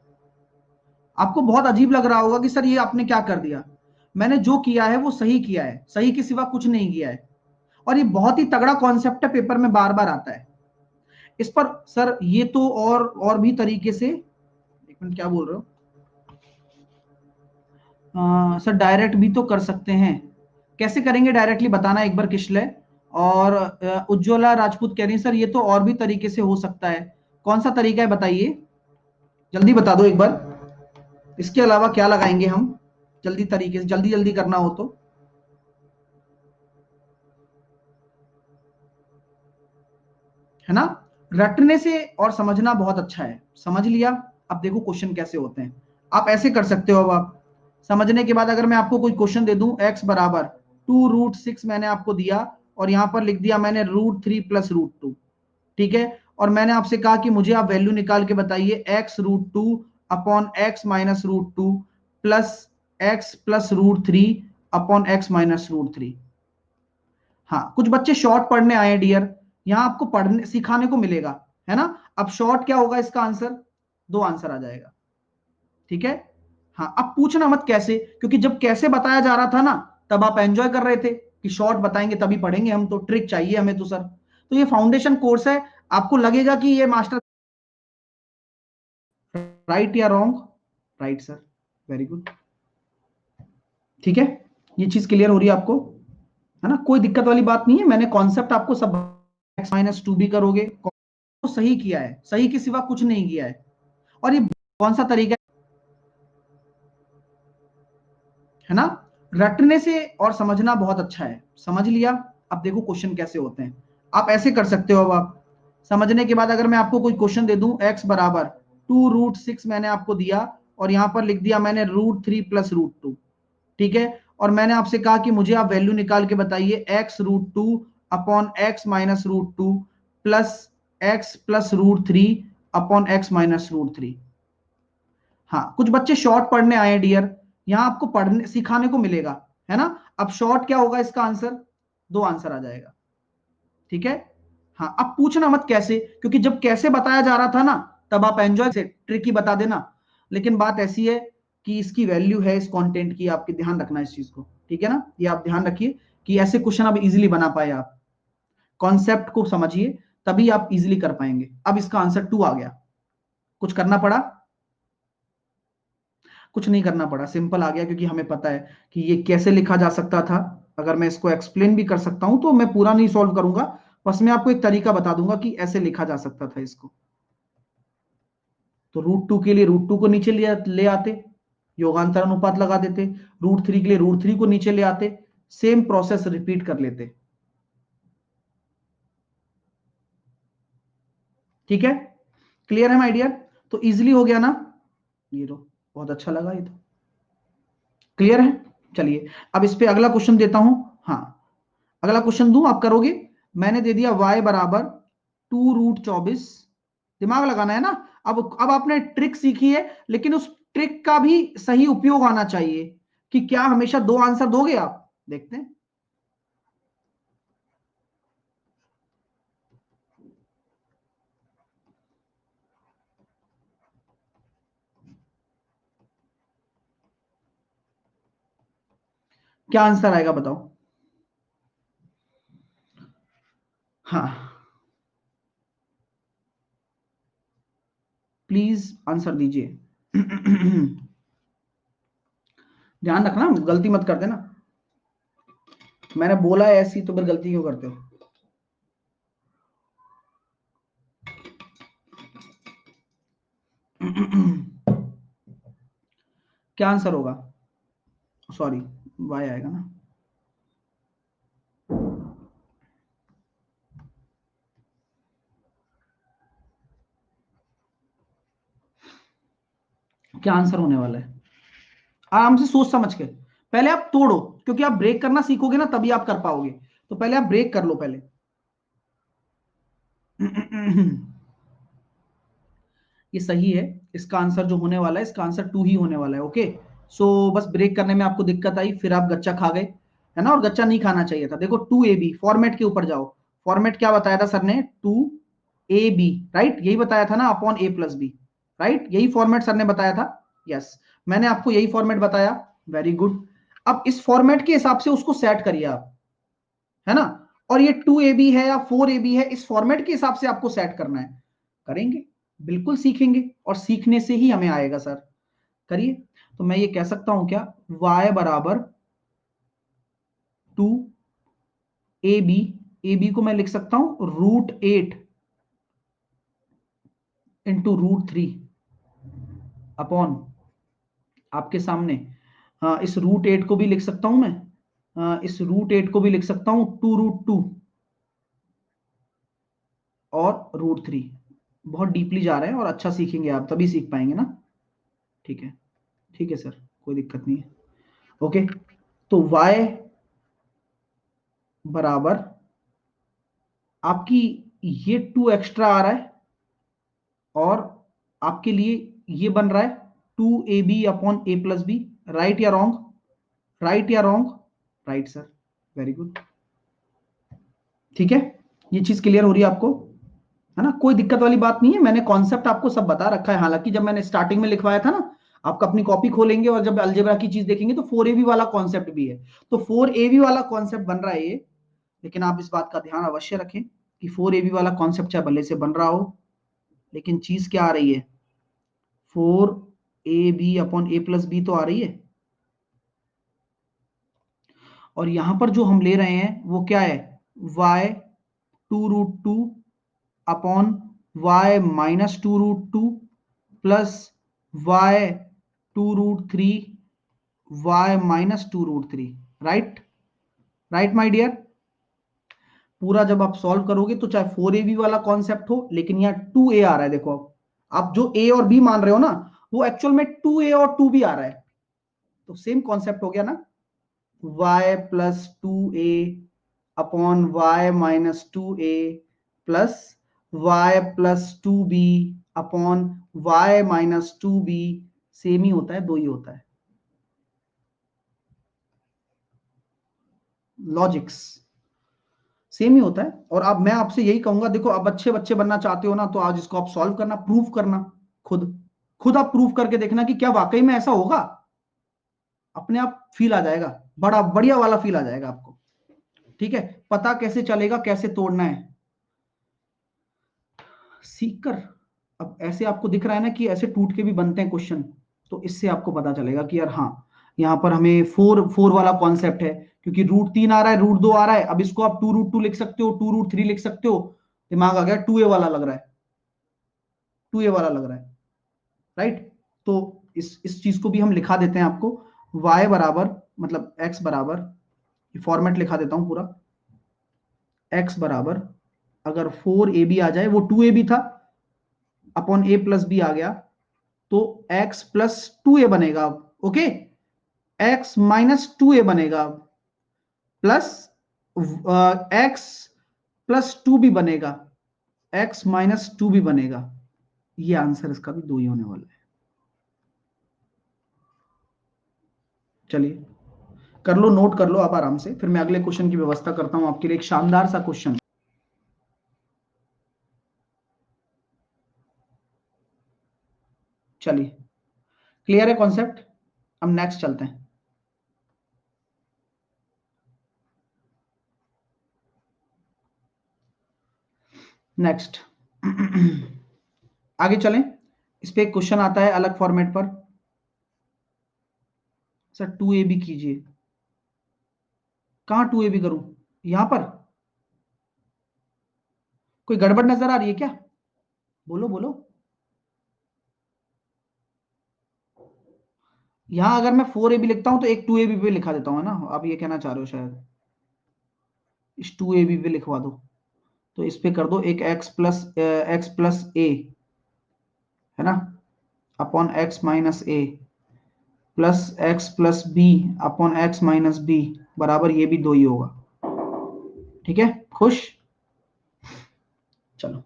आपको बहुत अजीब लग रहा होगा कि सर ये आपने क्या कर दिया। मैंने जो किया है वो सही किया है, सही के सिवा कुछ नहीं किया है। और ये बहुत ही तगड़ा कॉन्सेप्ट है, पेपर में बार बार आता है। इस पर सर ये तो और भी तरीके से, एक मिनट क्या बोल रहे हो, सर डायरेक्ट भी तो कर सकते हैं। कैसे करेंगे डायरेक्टली, बताना एक बार किशलय। और उज्ज्वला राजपूत कह रही है सर ये तो और भी तरीके से हो सकता है। कौन सा तरीका है बताइए, जल्दी बता दो एक बार, इसके अलावा क्या लगाएंगे हम, जल्दी तरीके से, जल्दी जल्दी करना हो तो। है ना, रटने से और समझना बहुत अच्छा है, समझ लिया। अब देखो क्वेश्चन कैसे होते हैं, आप ऐसे कर सकते हो। अब आप समझने के बाद अगर मैं आपको कोई क्वेश्चन दे दूं, x बराबर 2√6 मैंने आपको दिया, और यहां पर लिख दिया मैंने √3 प्लस √2, ठीक है। और मैंने आपसे कहा कि मुझे आप वैल्यू निकाल के बताइए x√2 upon x minus √2 plus x plus √3 upon x minus √3। हाँ, कुछ बच्चे शॉर्ट पढ़ने आए डियर, यहां आपको पढ़ने सिखाने को मिलेगा, है ना। अब शॉर्ट क्या होगा इसका आंसर, 2 आंसर आ जाएगा, ठीक है। हाँ, अब पूछना मत कैसे, क्योंकि जब कैसे बताया जा रहा था ना, तब आप एंजॉय कर रहे थे कि शॉर्ट बताएंगे तभी पढ़ेंगे हम, तो ट्रिक चाहिए हमें तो सर। तो ये फाउंडेशन कोर्स है, आपको लगेगा कि ये मास्टर, राइट या wrong, right sir, very good, ठीक है। ये चीज क्लियर हो रही है आपको, है ना, कोई दिक्कत वाली बात नहीं है। मैंने कॉन्सेप्ट आपको सब, x माइनस 2b करोगे तो सही किया है, सही के सिवा कुछ नहीं किया है। और ये कौन सा तरीका है ना, रटने से और समझना बहुत अच्छा है, समझ लिया। अब देखो क्वेश्चन कैसे होते हैं, आप ऐसे कर सकते हो। अब आप समझने के बाद अगर मैं आपको कोई क्वेश्चन दे दूं, x बराबर 2√6 मैंने आपको दिया, और यहां पर लिख दिया मैंने √3 प्लस √2, ठीक है। और मैंने आपसे कहा कि मुझे आप वैल्यू निकाल के बताइए x√2 upon x minus √2 plus x plus √3 upon x minus √3। हाँ, कुछ बच्चे शॉर्ट पढ़ने आए डियर, यहां आपको पढ़ने सिखाने को मिलेगा, है ना। अब शॉर्ट क्या होगा इसका आंसर, 2 आंसर आ जाएगा, ठीक है। हाँ, अब पूछना मत कैसे, क्योंकि जब कैसे बताया जा रहा था ना, तब आप एंजॉय से ट्रिकी बता देना। लेकिन बात ऐसी है कि इसकी वैल्यू है इस कंटेंट की, आपकी ध्यान रखना इस चीज को। ठीक है ना, ये आप ध्यान रखिए कि ऐसे क्वेश्चन आप इजीली बना पाए, आप कॉन्सेप्ट को समझिए तभी आप इजीली कर पाएंगे। अब इसका आंसर 2 आ गया, कुछ करना पड़ा? कुछ नहीं करना पड़ा, सिंपल आ गया, क्योंकि हमें पता है कि ये कैसे लिखा जा सकता था। अगर मैं इसको एक्सप्लेन भी कर सकता हूं तो मैं पूरा नहीं सॉल्व करूंगा, बस मैं आपको एक तरीका बता दूंगा कि ऐसे लिखा जा सकता था इसको। तो √2 के लिए √2 को नीचे ले आते, योगांतर अनुपात लगा देते। √3 के लिए √3 को नीचे ले आते, सेम प्रोसेस रिपीट कर लेते। ठीक है, क्लियर है माय डियर? तो इजीली हो गया ना ये? तो बहुत अच्छा लगा ये तो। क्लियर है? चलिए अब इस पे अगला क्वेश्चन देता हूं। हाँ, अगला क्वेश्चन दूं, आप करोगे? मैंने दे दिया y बराबर 2√24। दिमाग लगाना है ना। अब आपने ट्रिक सीखी है, लेकिन उस ट्रिक का भी सही उपयोग आना चाहिए कि क्या हमेशा 2 आंसर दोगे आप? देखते हैं क्या आंसर आएगा, बताओ। हाँ, प्लीज आंसर दीजिए। ध्यान रखना, गलती मत कर देना। मैंने बोला है ऐसी, तो फिर गलती क्यों करते हो? क्या आंसर होगा? सॉरी, वाई आएगा ना। क्या आंसर होने वाला है? आराम से सोच समझ के, पहले आप तोड़ो, क्योंकि आप ब्रेक करना सीखोगे ना तभी आप कर पाओगे। तो पहले आप ब्रेक कर लो पहले। ये सही है, इसका आंसर जो होने वाला है, इसका आंसर 2 ही होने वाला है। ओके, सो बस ब्रेक करने में आपको दिक्कत आई, फिर आप गच्चा खा गए, है ना, और गच्चा नहीं खाना चाहिए था। देखो 2ab फॉर्मेट के ऊपर जाओ। फॉर्मेट क्या बताया था सर ने? 2ab, राइट, यही बताया था ना, अपॉन a+b, राइट, यही फॉर्मेट सर ने बताया था। यस, मैंने आपको यही फॉर्मेट बताया। Very good. अब इस फॉर्मेट के हिसाब से उसको सेट करिए आप, है ना। और ये 2ab है या 4ab है, इस फॉर्मेट के हिसाब से आपको सेट करना है। करेंगे, बिल्कुल सीखेंगे, और सीखने से ही हमें आएगा सर। करिए। तो मैं ये कह सकता हूं क्या, y बराबर 2ab, ab को मैं लिख सकता हूं √8 इंटू √3 अपॉन, आपके सामने, इस √8 को भी लिख सकता हूं मैं, इस √8 को भी लिख सकता हूं 2√2 और √3। बहुत डीपली जा रहे हैं, और अच्छा सीखेंगे आप, तभी सीख पाएंगे ना। ठीक है, ठीक है सर, कोई दिक्कत नहीं है। ओके, तो y बराबर आपकी, ये 2 एक्स्ट्रा आ रहा है, और आपके लिए ये बन रहा है 2ab अपॉन a+b। राइट या रॉन्ग? राइट या wrong? Right sir, very good. ठीक है, ये चीज क्लियर हो रही है आपको, है ना? कोई दिक्कत वाली बात नहीं है, मैंने कॉन्सेप्ट आपको सब बता रखा है। हालांकि जब मैंने स्टार्टिंग में लिखवाया था ना, आपका अपनी कॉपी खोलेंगे और जब अलजेब्रा की चीज देखेंगे तो 4ab वाला कॉन्सेप्ट भी है। तो 4ab वाला कॉन्सेप्ट बन रहा है ये, लेकिन आप इस बात का ध्यान अवश्य रखें कि 4ab वाला कॉन्सेप्ट चाहे भले से बन रहा हो, लेकिन चीज क्या आ रही है, 4ab अपॉन a+b तो आ रही है। और यहां पर जो हम ले रहे हैं वो क्या है, y 2√2 upon y-2√2 plus y 2√3 y-2√3। Right, right my dear. पूरा जब आप सॉल्व करोगे तो चाहे 4ab वाला कॉन्सेप्ट हो, लेकिन यहाँ 2a आ रहा है। देखो आप जो a और b मान रहे हो ना, वो एक्चुअल में 2a और 2b आ रहा है। तो सेम कॉन्सेप्ट हो गया ना, y plus 2a upon y-2a plus y plus 2b upon y-2b। Same ही होता है, दो ही होता है। लॉजिक्स सेम ही होता है। और अब मैं आपसे यही कहूंगा, देखो अब अच्छे बच्चे बनना चाहते हो ना, तो आज इसको आप सॉल्व करना, प्रूफ करना, खुद खुद आप प्रूफ करके देखना कि क्या वाकई में ऐसा होगा। अपने आप फील आ जाएगा, बड़ा बढ़िया वाला फील आ जाएगा आपको। ठीक है, पता कैसे चलेगा कैसे तोड़ना है, सीख कर। अब ऐसे आपको दिख रहा है ना कि ऐसे टूट के भी बनते हैं क्वेश्चन, तो इससे आपको पता चलेगा कि यार हाँ, यहाँ पर हमें फोर फोर वाला कॉन्सेप्ट है, क्योंकि √3 आ रहा है, √2 आ रहा है। अब इसको आप 2√2 लिख सकते हो, 2√3 लिख सकते हो। दिमाग आ गया, 2a वाला लग रहा है, 2a वाला लग रहा है, राइट। तो इस चीज को भी हम लिखा देते हैं आपको, y बराबर, मतलब x बराबर, फॉर्मेट लिखा देता हूं पूरा, x बराबर, अगर 4ab आ जाए, वो 2ab था, अपॉन a प्लस b आ गया, तो x प्लस 2a बनेगा अब, ओके। x माइनस 2a बनेगा अब, प्लस x प्लस 2 भी बनेगा, x माइनस 2 भी बनेगा। ये आंसर इसका भी 2 ही होने वाला है। चलिए कर लो, नोट कर लो आप आराम से, फिर मैं अगले क्वेश्चन की व्यवस्था करता हूं आपके लिए, एक शानदार सा क्वेश्चन। चलिए, क्लियर है कॉन्सेप्ट। अब नेक्स्ट चलते हैं। नेक्स्ट आगे चलें। इस पे एक क्वेश्चन आता है अलग फॉर्मेट पर। सर 2ab कीजिए, कहां 2ab करूं, यहां पर कोई गड़बड़ नजर आ रही है क्या? बोलो बोलो। यहां अगर मैं 4ab लिखता हूं तो एक 2ab पे लिखा देता हूं, है ना? आप ये कहना चाह रहे हो शायद, इस 2ab पे लिखवा दो। तो इस पे कर दो एक x प्लस ए, है ना, upon x minus a, plus x plus B upon x minus B, बराबर ये भी 2 ही होगा। ठीक है, खुश? चलो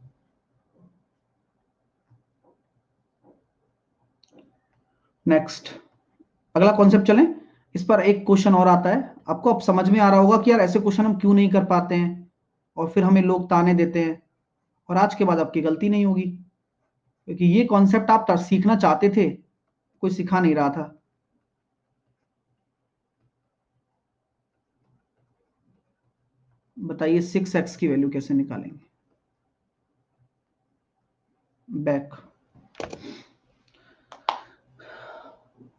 नेक्स्ट, अगला कॉन्सेप्ट चलें। इस पर एक क्वेश्चन और आता है, आपको अब समझ में आ रहा होगा कि यार ऐसे क्वेश्चन हम क्यों नहीं कर पाते हैं, और फिर हमें लोग ताने देते हैं, और आज के बाद आपकी गलती नहीं होगी, क्योंकि ये कॉन्सेप्ट आप सीखना चाहते थे, कोई सिखा नहीं रहा था। बताइए 6x की वैल्यू कैसे निकालेंगे? बैक,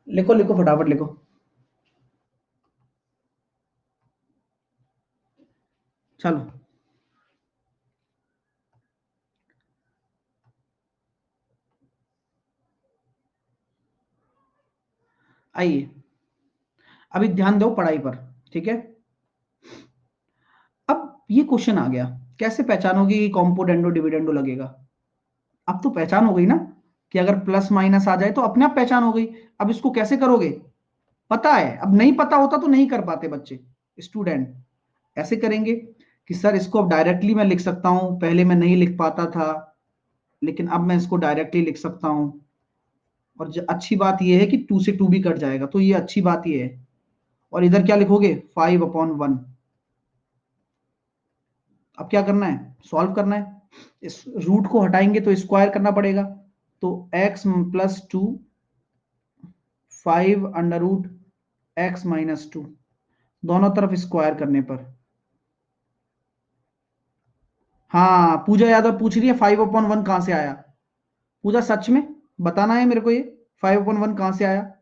लिखो लिखो फटाफट लिखो। चलो आइए, अभी ध्यान दो पढ़ाई पर, ठीक है। अब ये क्वेश्चन आ गया, कैसे पहचानोगे कि कॉम्पोडेंडो डिविडेंडो लगेगा? अब तो पहचान हो गई ना, कि अगर प्लस माइनस आ जाए तो अपने आप पहचान हो गई। अब इसको कैसे करोगे? पता है, अब नहीं पता होता तो नहीं कर पाते बच्चे, स्टूडेंट। ऐसे करेंगे कि सर इसको अब डायरेक्टली मैं लिख सकता हूं, पहले मैं नहीं लिख पाता था, लेकिन अब मैं इसको डायरेक्टली लिख सकता हूं। और अच्छी बात यह है कि 2 से 2 भी कट जाएगा, तो ये अच्छी बात यह है। और इधर क्या लिखोगे? 5/1। अब क्या करना है? सॉल्व करना है। इस रूट को हटाएंगे तो स्क्वायर करना पड़ेगा, तो x+2, 5√x-2, दोनों तरफ स्क्वायर करने पर। हाँ, पूजा यादव पूछ रही है 5/1 कहां से आया। पूजा सच में बताना है मेरे को, ये 5/1 कहां से आया,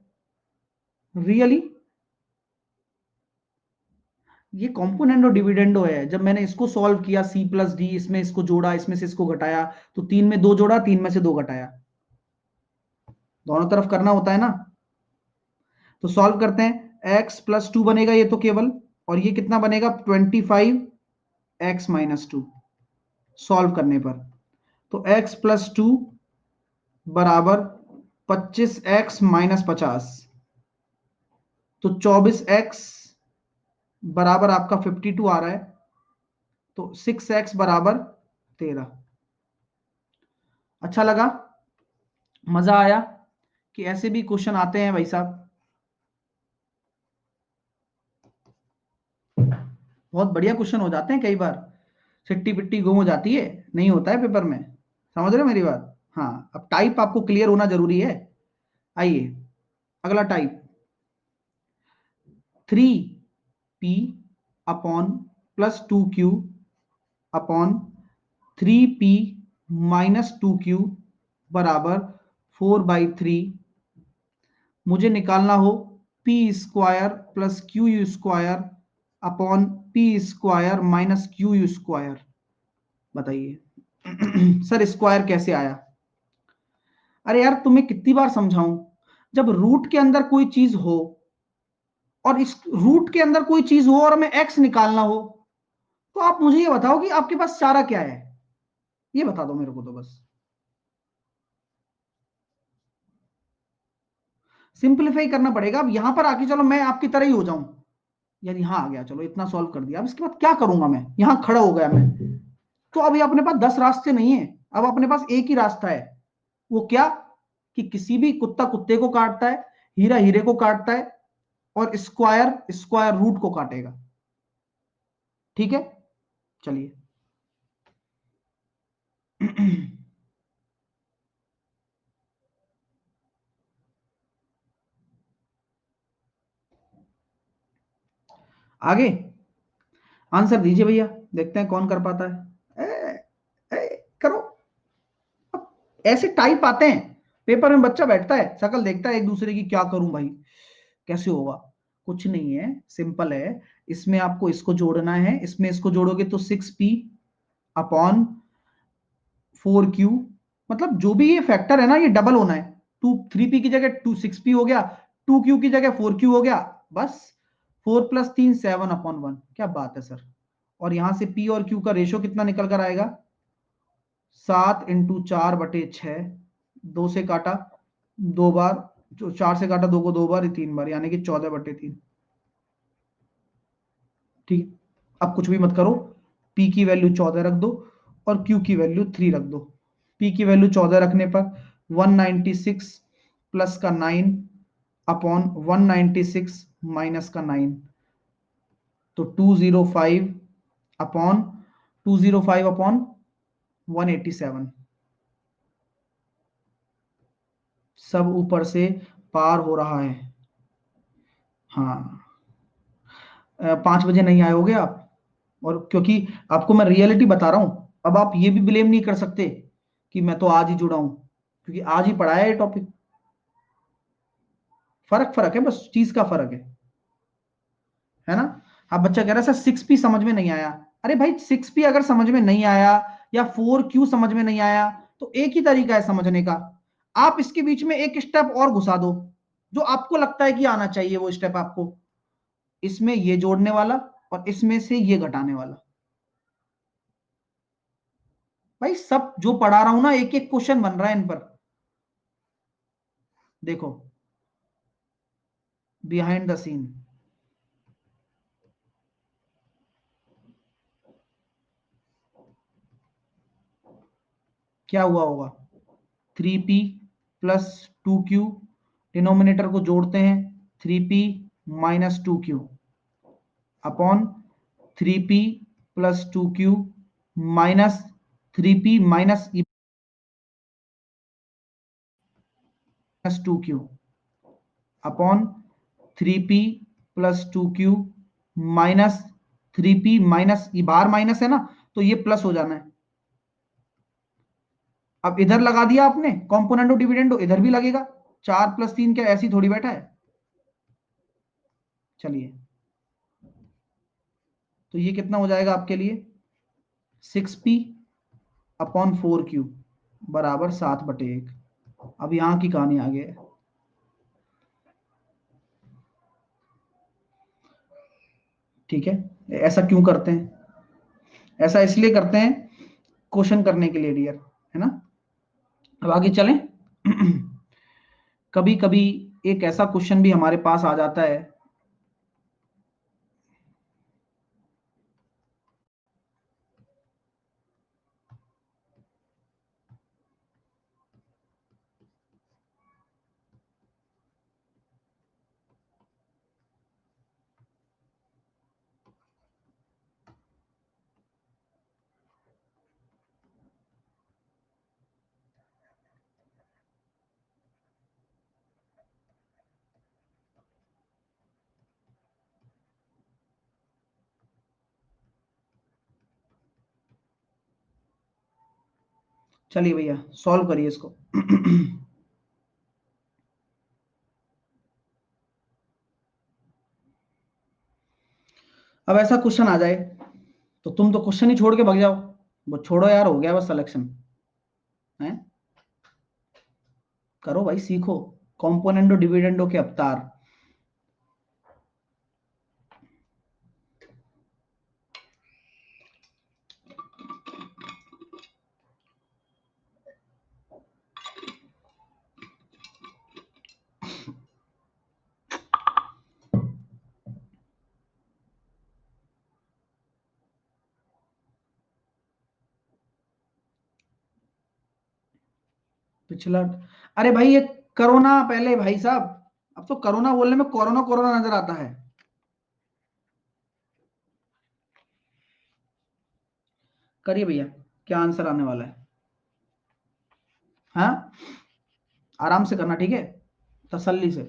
रियली? ये कॉम्पोनेंट और डिविडेंडो है। जब मैंने इसको सॉल्व किया, C+D, इसमें इसको जोड़ा, इसमें से इसको घटाया, तो 3 में 2 जोड़ा, 3 में से 2 घटाया, दोनों तरफ करना होता है ना। तो सॉल्व करते हैं, x+2 बनेगा ये तो केवल, और ये कितना बनेगा? 25x-2, सॉल्व करने पर। तो x+2 बराबर 25x-50, तो 24x बराबर आपका 52 आ रहा है, तो 6x बराबर 13। अच्छा लगा? मजा आया कि ऐसे भी क्वेश्चन आते हैं भाई साहब? बहुत बढ़िया क्वेश्चन हो जाते हैं कई बार, सिट्टी पिट्टी गुम हो जाती है, नहीं होता है पेपर में। समझ रहे हो मेरी बात? हाँ, अब टाइप आपको क्लियर होना जरूरी है। आइए, अगला type, 3 P upon plus 2q upon 3p minus 2q बराबर 4/3। मुझे निकालना हो P square plus Q U square upon P square minus Q U square. बताइए सर स्क्वायर कैसे आया? अरे यार तुम्हें कितनी बार समझाऊं, जब रूट के अंदर कोई चीज हो और इस रूट के अंदर कोई चीज हो और हमें एक्स निकालना हो, तो आप मुझे ये बताओ कि आपके पास चारा क्या है, ये बता दो मेरे को तो बस। सिंप्लीफाई करना पड़ेगा। अब यहां पर आके चलो मैं आपकी तरह ही हो जाऊं, यार यहां आ गया, चलो इतना सॉल्व कर दिया, अब इसके बाद क्या करूंगा मैं, यहां खड़ा हो गया मैं, तो अभी अपने पास 10 रास्ते नहीं है, अब अपने पास एक ही रास्ता है। वो क्या? कि किसी भी कुत्ता कुत्ते को काटता है, हीरा हीरे को काटता है, और स्क्वायर स्क्वायर रूट को काटेगा। ठीक है, चलिए आगे आंसर दीजिए भैया, देखते हैं कौन कर पाता है। करो। ऐसे टाइप आते हैं पेपर में, बच्चा बैठता है शक्ल देखता है एक दूसरे की, क्या करूं भाई, कैसे होगा? कुछ नहीं है, सिंपल है। इसमें आपको इसको जोड़ना है, इसमें इसको जोड़ोगे तो 6p अपॉन 4q, मतलब जो भी ये फैक्टर है ना ये डबल होना है। 3p की जगह 6p हो गया, 2q की जगह 4q हो गया, बस 4 + 3 7/1। क्या बात है सर। और यहां से p और q का रेशो कितना निकल कर आएगा? 7 × 4/6। 2 से काटा 2 बार, जो 4 से काटा 2 को 2 बार, 3 बार, यानी कि 14/3। ठीक, अब कुछ भी मत करो, p की वैल्यू 14 रख दो और q की वैल्यू 3 रख दो। p की वैल्यू 14 रखने पर 196 प्लस का 9 अपॉन 196 माइनस का 9, तो 205 अपॉन 205 अपॉन 187। सब ऊपर से पार हो रहा है। हाँ 5 बजे नहीं आए होगे आप, और क्योंकि आपको मैं रियलिटी बता रहा हूं, अब आप ये भी ब्लेम नहीं कर सकते कि मैं तो आज ही जुड़ा हूं, क्योंकि आज ही पढ़ाया ये टॉपिक। फर्क फर्क है, बस चीज का फर्क है ना। अब बच्चा कह रहा है सर 6p समझ में नहीं आया। अरे भाई 6p अगर समझ में नहीं आया या 4q समझ में नहीं आया, तो एक ही तरीका है समझने का, आप इसके बीच में एक स्टेप और घुसा दो, जो आपको लगता है कि आना चाहिए वो स्टेप आपको, इसमें ये जोड़ने वाला और इसमें से ये घटाने वाला। भाई सब जो पढ़ा रहा हूं ना, एक एक क्वेश्चन बन रहा है इन पर, देखो बिहाइंड द सीन। क्या हुआ होगा? 3p प्लस 2q, डिनोमिनेटर को जोड़ते हैं, 3p minus 2q upon 3p plus 2q minus 3p minus 2q upon 3p plus 2q minus 3p minus, ये बाहर माइनस है ना, तो ये प्लस हो जाना है। अब इधर लगा दिया आपने कॉम्पोनेंटो डिविडेंडो, इधर भी लगेगा। 4 + 3 क्या ऐसी थोड़ी बैठा है? चलिए, तो ये कितना हो जाएगा आपके लिए? 6p अपॉन 4q बराबर 7/1। अब यहां की कहानी आ गई है। ठीक है, ऐसा क्यों करते हैं? ऐसा इसलिए करते हैं, क्वेश्चन करने के लिए डियर, है ना। अब आगे चलें कभी कभी एक ऐसा क्वेश्चन भी हमारे पास आ जाता है। चलिए भैया सॉल्व करिए इसको। अब ऐसा क्वेश्चन आ जाए तो तुम तो क्वेश्चन ही छोड़ के भाग जाओ, वो छोड़ो यार, हो गया बस सिलेक्शन है। करो भाई, सीखो कॉम्पोनेंटो डिविडेंडो के अवतार। पिछला, अरे भाई ये कोरोना पहले भाई साहब, अब तो कोरोना बोलने में कोरोना कोरोना नजर आता है। करिए भैया, क्या आंसर आने वाला है। हाँ, आराम से करना, ठीक है, तसल्ली से।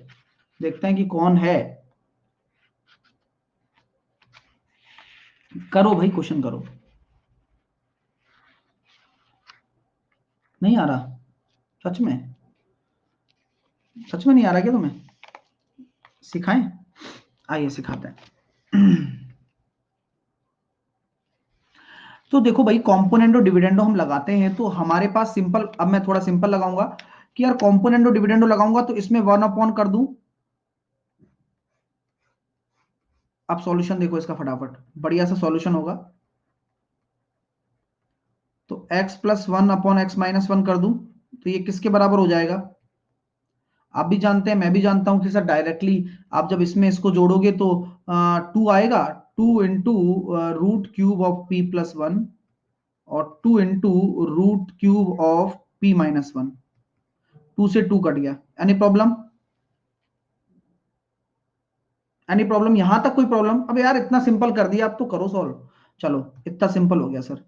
देखते हैं कि कौन है। करो भाई, क्वेश्चन करो। नहीं आ रहा? सच में? सच में नहीं आ रहा क्या तुम्हें? सिखाएं? आइए सिखाते हैं। तो देखो भाई, कॉम्पोनेंटो डिविडेंडो हम लगाते हैं तो हमारे पास सिंपल, अब मैं थोड़ा सिंपल लगाऊंगा कि यार कॉम्पोनेंटो डिविडेंडो लगाऊंगा तो इसमें 1 अपॉन कर दूं। अब सॉल्यूशन देखो इसका फटाफट, बढ़िया सा सॉल्यूशन होगा। तो x प्लस 1/x-1 कर दूं तो ये किसके बराबर हो जाएगा? आप भी जानते हैं, मैं भी जानता हूं कि सर डायरेक्टली आप जब इसमें इसको जोड़ोगे तो 2 आएगा। 2 × √3 ऑफ p+1 और 2 × √3 ऑफ p-1। 2 से 2 कट गया। Any problem? एनी प्रॉब्लम यहां तक? कोई प्रॉब्लम? अब यार इतना सिंपल कर दिया, आप तो करो सॉल्व। चलो, इतना सिंपल हो गया सर।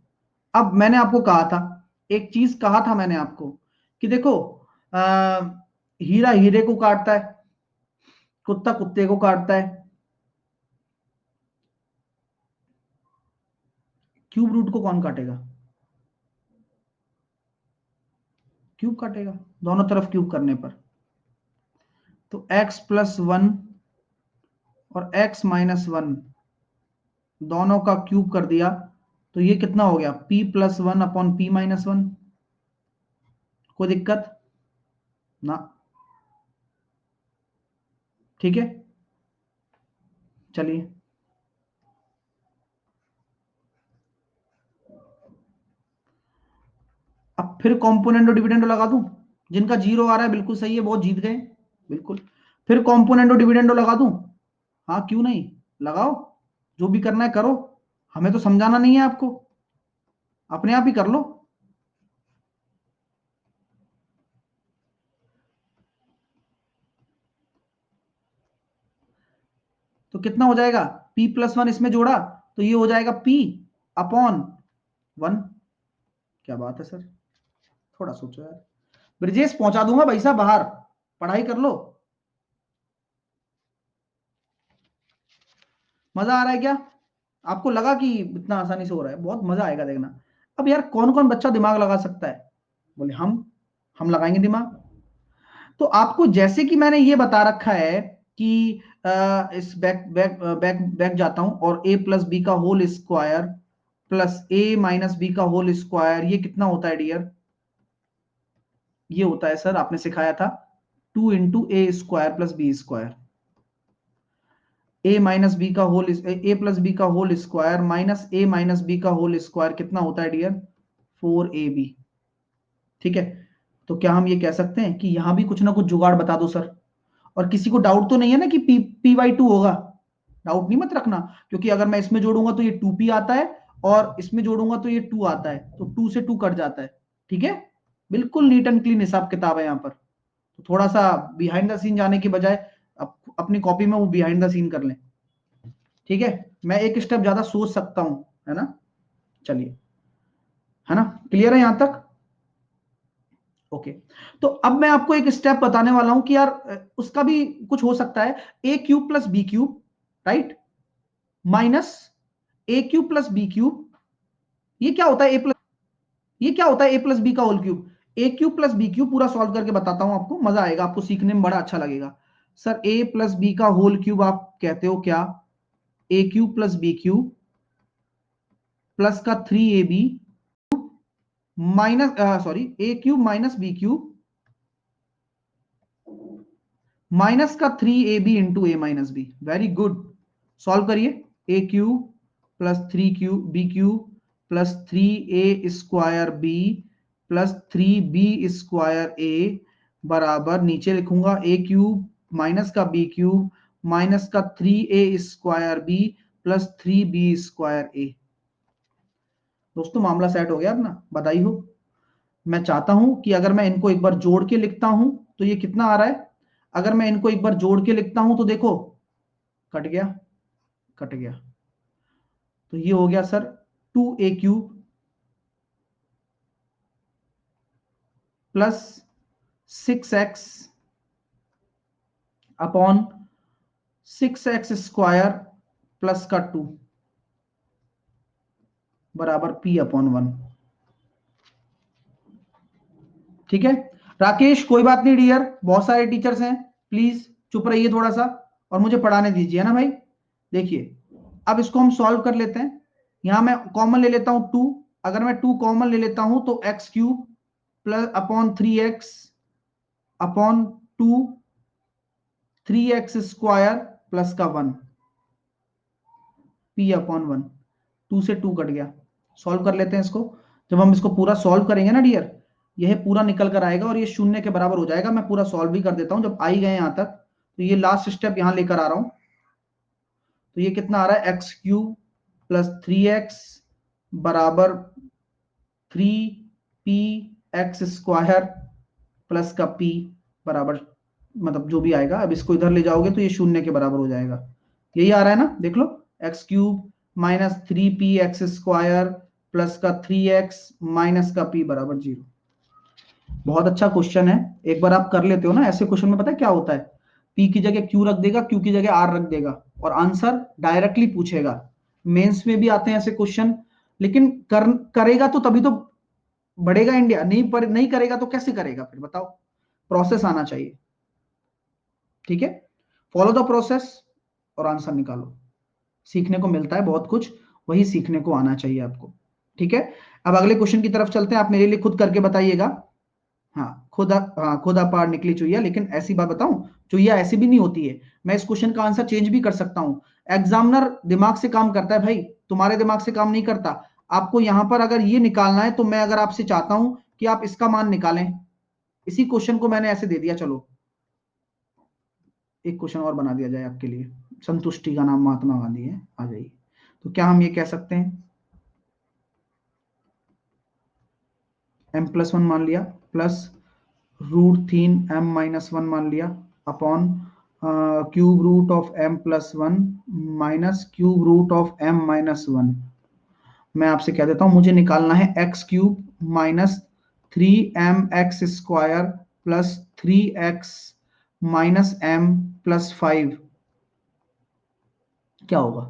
अब मैंने आपको कहा था, एक चीज कहा था मैंने आपको कि देखो, आ, हीरा हीरे को काटता है, कुत्ता कुत्ते को काटता है, क्यूब रूट को कौन काटेगा? क्यूब काटेगा, दोनों तरफ क्यूब करने पर। तो x+1 और x-1 दोनों का क्यूब कर दिया तो ये कितना हो गया? p+1/p-1। कोई दिक्कत ना? ठीक है, चलिए। अब फिर कॉम्पोनेंटो डिविडेंडो लगा दूं, जिनका जीरो आ रहा है बिल्कुल सही है, बहुत जीत गए बिल्कुल। फिर कॉम्पोनेंटो डिविडेंडो लगा दूं? हाँ क्यों नहीं, लगाओ, जो भी करना है करो, हमें तो समझाना नहीं है आपको, अपने आप ही कर लो। तो कितना हो जाएगा? p+1 इसमें जोड़ा तो ये हो जाएगा p/1। क्या बात है सर, थोड़ा सोचो यार। ब्रिजेश पहुंचा दूंगा भाई साहब बाहर, पढ़ाई कर लो। मजा आ रहा है क्या? आपको लगा कि इतना आसानी से हो रहा है? बहुत मजा आएगा देखना। अब यार कौन कौन बच्चा दिमाग लगा सकता है? बोले हम लगाएंगे दिमाग। तो आपको जैसे कि मैंने ये बता रखा है कि इस बैक बैक बैक बैक जाता हूं, और a+b का होल स्क्वायर प्लस a-b का होल स्क्वायर, ये कितना होता है डियर? ये होता है सर, आपने सिखाया था 2 × a² + b²। a+b का होल स्क्वायर माइनस a-b का होल स्क्वायर कितना होता है डियर? 4ab। ठीक है, तो क्या हम ये कह सकते हैं कि यहां भी कुछ ना कुछ जुगाड़ बता दो सर? और किसी को डाउट तो नहीं है ना कि p/2 होगा? डाउट नहीं मत रखना, क्योंकि अगर मैं इसमें जोड़ूंगा तो ये 2p आता है, और इसमें जोड़ूंगा तो ये 2 आता है, तो 2 से 2 कट जाता है। ठीक है, बिल्कुल नीट एंड क्लीन हिसाब किताब है यहाँ पर। तो थोड़ा सा बिहाइंड द सीन जाने की बजाय अपनी कॉपी में वो बिहाइंड द सीन कर लें। ठीक है, मैं एक स्टेप ज्यादा सोच सकता हूं, है ना? चलिए, है ना, क्लियर है यहां तक? ओके। तो अब मैं आपको एक स्टेप बताने वाला हूं कि यार उसका भी कुछ हो सकता है। a³ + b³ right, minus a³ + b³। ये क्या होता है? a+ ये क्या होता है ए प्लस बी का होल क्यूब? ए क्यूब प्लस बी क्यूब, पूरा सॉल्व करके बताता हूं आपको, मजा आएगा, आपको सीखने में बड़ा अच्छा लगेगा। सर ए प्लस बी का होल क्यूब आप कहते हो क्या? A cube plus b cube plus का 3ab minus, sorry, a cube minus b cube minus का 3ab into a minus b. Very good, solve करिए। A cube plus 3 cube b cube plus 3a square b plus 3b square a बराबर, नीचे लिखूंगा a cube minus का b cube minus का 3a square b plus 3b square ए। दोस्तों मामला set हो गया अपना, बधाई हो। मैं चाहता हूं कि अगर मैं इनको एक बार जोड़ के लिखता हूं तो ये कितना आ रहा है? अगर मैं इनको एक बार जोड़ के लिखता हूं तो देखो, कट गया, कट गया, तो ये हो गया sir 2a³ plus 6x upon 6x² plus का 2 बराबर p/1। ठीक है राकेश, कोई बात नहीं डियर, बहुत सारे टीचर्स हैं, प्लीज चुप रहिए थोड़ा सा और मुझे पढ़ाने दीजिए ना भाई। देखिए अब इसको हम सॉल्व कर लेते हैं। यहां मैं कॉमन ले लेता हूं 2, अगर मैं 2 कॉमन ले लेता हूं तो x³ plus upon 3x upon 2 3x² plus का 1 p/1। 2 से 2 कट गया, सॉल्व कर लेते हैं इसको। जब हम इसको पूरा सॉल्व करेंगे ना डियर, यह पूरा निकल कर आएगा और ये शून्य के बराबर हो जाएगा। मैं पूरा सॉल्व भी कर देता हूं जब आई गए यहां तक, तो ये लास्ट स्टेप यहां लेकर आ रहा हूं। तो ये कितना आ रहा है? x³ प्लस 3x बराबर 3p(x² प्लस का p बराबर, मतलब जो भी आएगा, अब इसको इधर ले जाओगे तो ये शून्य के बराबर हो जाएगा। यही आ रहा है ना, देख लो, x³ माइनस 3p(x² प्लस का 3x माइनस का p बराबर 0। बहुत अच्छा क्वेश्चन है, एक बार आप कर लेते हो ना ऐसे क्वेश्चन में, पता है क्या होता है? p की जगह q रख देगा, q की जगह r रख देगा और आंसर डायरेक्टली पूछेगा। मेंस में भी आते हैं ऐसे क्वेश्चन, लेकिन करेगा तो तभी तो बढ़ेगा इंडिया, नहीं करेगा तो कैसे करेगा फिर बताओ? प्रोसेस आना चाहिए। ठीक है, फॉलो द प्रोसेस और आंसर निकालो। सीखने को मिलता है बहुत कुछ, वही सीखने को आना चाहिए आपको। ठीक है, अब अगले क्वेश्चन की तरफ चलते हैं, आप मेरे लिए खुद करके बताइएगा। हाँ खुदा पार निकली चुईया, लेकिन ऐसी बात बताऊं, चुईया ऐसी भी नहीं होती है। मैं इस क्वेश्चन का आंसर चेंज भी कर सकता हूं। एग्जामिनर दिमाग से काम करता है भाई, तुम्हारे दिमाग से काम नहीं करता। आपको यहां पर अगर ये निकालना है तो मैं अगर आपसे चाहता हूं कि आप इसका मान निकालें, इसी क्वेश्चन को मैंने ऐसे दे दिया, चलो एक क्वेश्चन और बना दिया जाए आपके लिए। संतुष्टि का नाम महात्मा गांधी है, आ जाइए। तो क्या हम ये कह सकते हैं, m+1 मान लिया प्लस √3m-1 मान लिया upon cube root of m+1 minus cube root of m-1। मैं आपसे कह देता हूं, मुझे निकालना है x³ minus 3mx² plus 3x minus m plus 5 क्या होगा?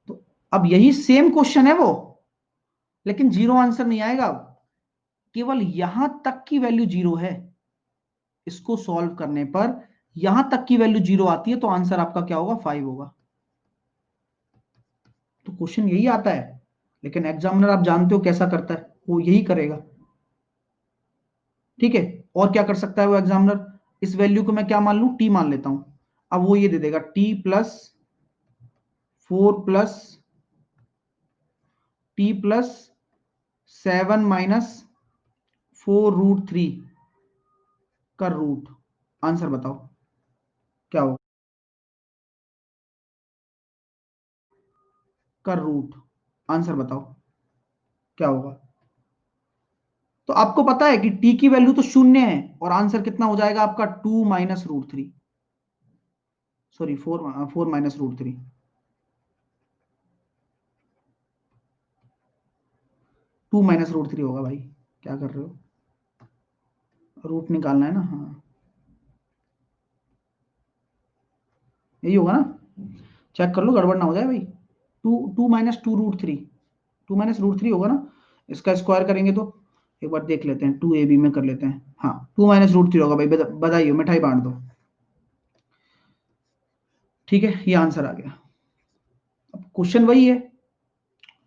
तो अब यही सेम क्वेश्चन है वो, लेकिन जीरो आंसर नहीं आएगा, केवल यहां तक की वैल्यू जीरो है। इसको सॉल्व करने पर यहां तक की वैल्यू जीरो आती है तो आंसर आपका क्या होगा? 5 होगा। तो क्वेश्चन यही आता है, लेकिन एग्जामिनर आप जानते हो कैसा करता है, वो यही करेगा। ठीक है, और क्या कर सकता है वो एग्जामिनर? इस वैल्यू को मैं क्या मान लूं? टी मान लेता हूं। अब वो ये दे देगा t+4 माइनस 4√3 का रूट। आंसर बताओ क्या होगा? का रूट, आंसर बताओ क्या होगा? तो आपको पता है कि t की वैल्यू तो शून्य है और आंसर कितना हो जाएगा आपका? 2 - √3, सॉरी 4 - √3। 2 - √3 होगा भाई, क्या कर रहे हो? रूट निकालना है ना, हाँ यही होगा ना, चेक कर लो गड़बड़ ना हो जाए भाई। 2 2 - 2√3, 2 - √3 होगा ना। इसका स्क्वायर करेंगे तो एक बार देख लेते हैं, 2ab में कर लेते हैं। हाँ 2 माइनस रूट 3 होगा भाई, बधाई हो, मिठाई बांट दो। ठीक है, ये आंसर आ गया। अब क्वेश्चन वही है,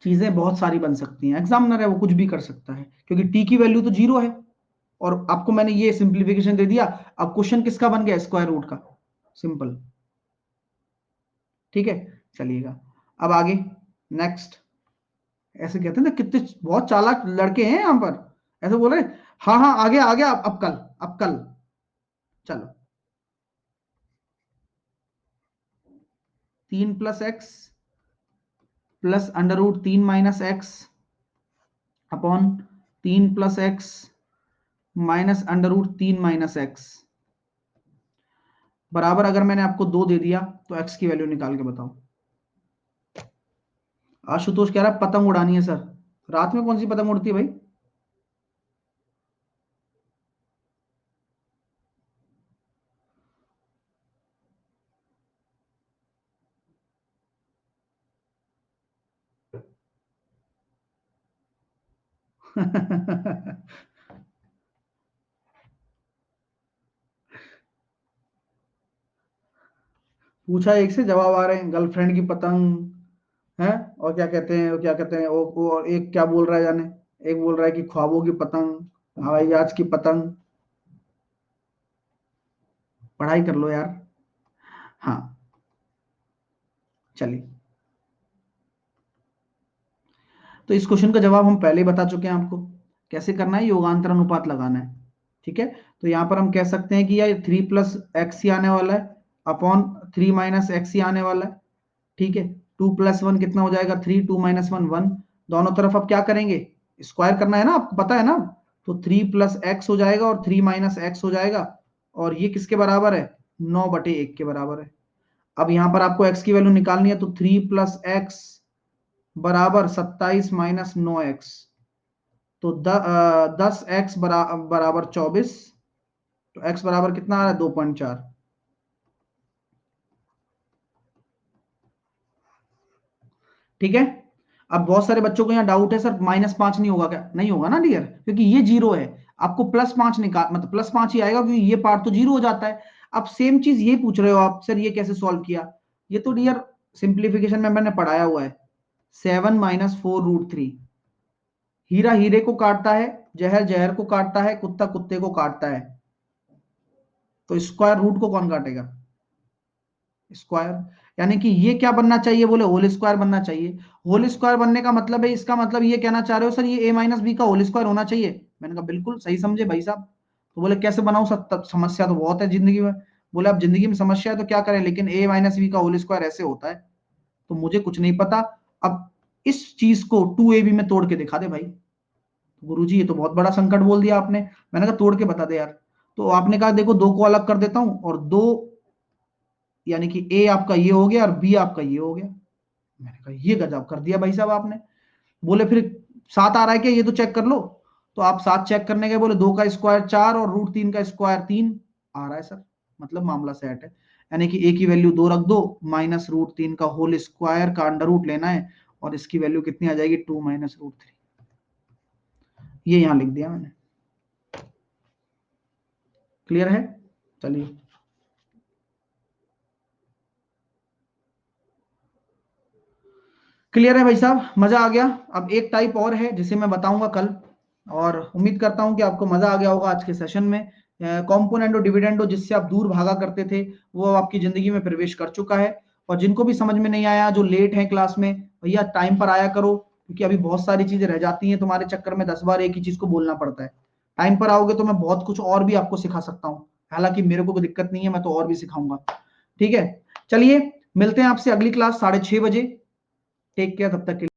चीजें बहुत सारी बन सकती हैं, एग्जामिनर है वो कुछ भी कर सकता है, क्योंकि टी की वैल्यू तो 0 है और आपको मैंने ये सिंप्लीफिकेशन दे दिया। अब क्वेश्चन किसका बन गया, स्क्वायर रूट का, सिंपल। ठीक है, चलिएगा अब आगे नेक्स्ट। ऐसे कहते हैं ना, कितने बहुत चालाक लड़के हैं यहां पर, ऐसे बोल रहे हाँ हाँ आगे आ गया, अब कल, अब कल। चलो 3 + x plus under root 3 - x upon 3 + x minus under root 3 - x बराबर, अगर मैंने आपको 2 दे दिया तो x की वैल्यू निकाल के बताओ। आशुतोष कह रहा है पतंग उड़ानी है सर। रात में कौन सी पतंग उड़ती है भाई? पूछा एक से जवाब आ रहे हैं, गर्लफ्रेंड की पतंग है, और क्या कहते हैं, वो क्या कहते हैं, वो एक क्या बोल रहा है जाने, एक बोल रहा है कि ख्वाबों की पतंग, हवाई जहाज की पतंग। पढ़ाई कर लो यार। हाँ चलिए, तो इस क्वेश्चन का जवाब हम पहले ही बता चुके हैं आपको, कैसे करना है, योगांतर अनुपात लगाना है। ठीक है, तो यहां पर हम कह सकते हैं कि यार 3 + x ही आने वाला है अपॉन 3 - x ही आने वाला है। ठीक है, 2 + 1 कितना हो जाएगा, 3, 2 - 1 1। दोनों तरफ अब क्या करेंगे, स्क्वायर करना है ना, आपको पता है ना, तो 3 + x हो जाएगा और 3 - x हो जाएगा, और ये किसके बराबर है, 9/1 के बराबर है। अब यहां पर आपको x की वैल्यू निकालनी है, तो 3 + x बराबर 27 - 9x, तो 10x बराबर 24, तो x बराबर कितना आ रहा है, 2.4। ठीक है, अब बहुत सारे बच्चों को यहाँ डाउट है, सर -5 नहीं होगा क्या, नहीं होगा ना डियर, क्योंकि ये 0 है। आपको +5 निकाल, मतलब +5 ही आएगा, क्योंकि ये पार्ट तो 0 हो जाता है। अब सेम चीज ये पूछ रहे हो आप, सर ये कैसे सॉल्व किया, ये तो डियर सिंप्लीफिकेशन में मैंने पढ़ाया हुआ है, 7 - 4√3। हीरा हीरे को काटता है, जहर जहर को काटता है, कुत्ता कुत्ते को काटता है, तो स्क्वायर रूट को कौन काटेगा, स्क्वायर। यानी कि ये क्या बनना चाहिए, बोले होल स्क्वायर बनना चाहिए। होल स्क्वायर बनने का मतलब है, इसका मतलब ये कहना चाह रहे हो सर ये a - b का होल स्क्वायर होना चाहिए। मैंने कहा बिल्कुल सही समझे भाई साहब। तो बोले कैसे बनाऊं सर, समस्या तो बहुत है जिंदगी में। बोले अब जिंदगी में समस्या है तो क्या करें, लेकिन a - b का होल स्क्वायर ऐसे होता है। तो मुझे कुछ नहीं पता, अब इस चीज को 2ab में तोड़ के दिखा दे भाई। गुरुजी ये तो बहुत बड़ा संकट बोल दिया आपने। मैंने कहा तोड़ के बता दे यार। तो आपने कहा देखो 2 को अलग कर देता हूं, और 2 यानी कि ए आपका ये हो गया और बी आपका ये हो गया। मैंने कहा ये गजब कर दिया भाई साहब आपने। बोले फिर 7 आ रहा है क्या, ये तो चेक कर लो। तो आप 7 चेक करने गए, बोले 2 का स्क्वायर 4 और √3 का स्क्वायर 3 आ रहा है सर, मतलब मामला सेट है। यानी कि ए की वैल्यू 2 रख दो, -√3 का होल स्क्वायर का अंडर रूट लेना है, और इसकी वैल्यू कितनी आ जाएगी, 2 - √3। ये यहां लिख दिया मैंने। क्लियर है, चलिए। क्लियर है भाई साहब, मजा आ गया। अब एक टाइप और है जिसे मैं बताऊंगा कल, और उम्मीद करता हूं कि आपको मजा आ गया होगा आज के सेशन में। कॉम्पोनेंटो डिविडेंडो, जिससे आप दूर भागा करते थे, वो अब आपकी जिंदगी में प्रवेश कर चुका है। और जिनको भी समझ में नहीं आया, जो लेट है क्लास में, भैया टाइम पर आया करो, क्योंकि अभी बहुत सारी चीजें रह जाती हैं तुम्हारे चक्कर में, 10 बार एक ही चीज को बोलना पड़ता है। टाइम पर आओगे तो मैं बहुत कुछ और भी आपको सिखा सकता हूँ, हालांकि मेरे को कोई दिक्कत नहीं है, मैं तो और भी सिखाऊंगा। ठीक है, चलिए मिलते हैं आपसे अगली क्लास 6:30 बजे। टेक केयर, तब तक के लिए।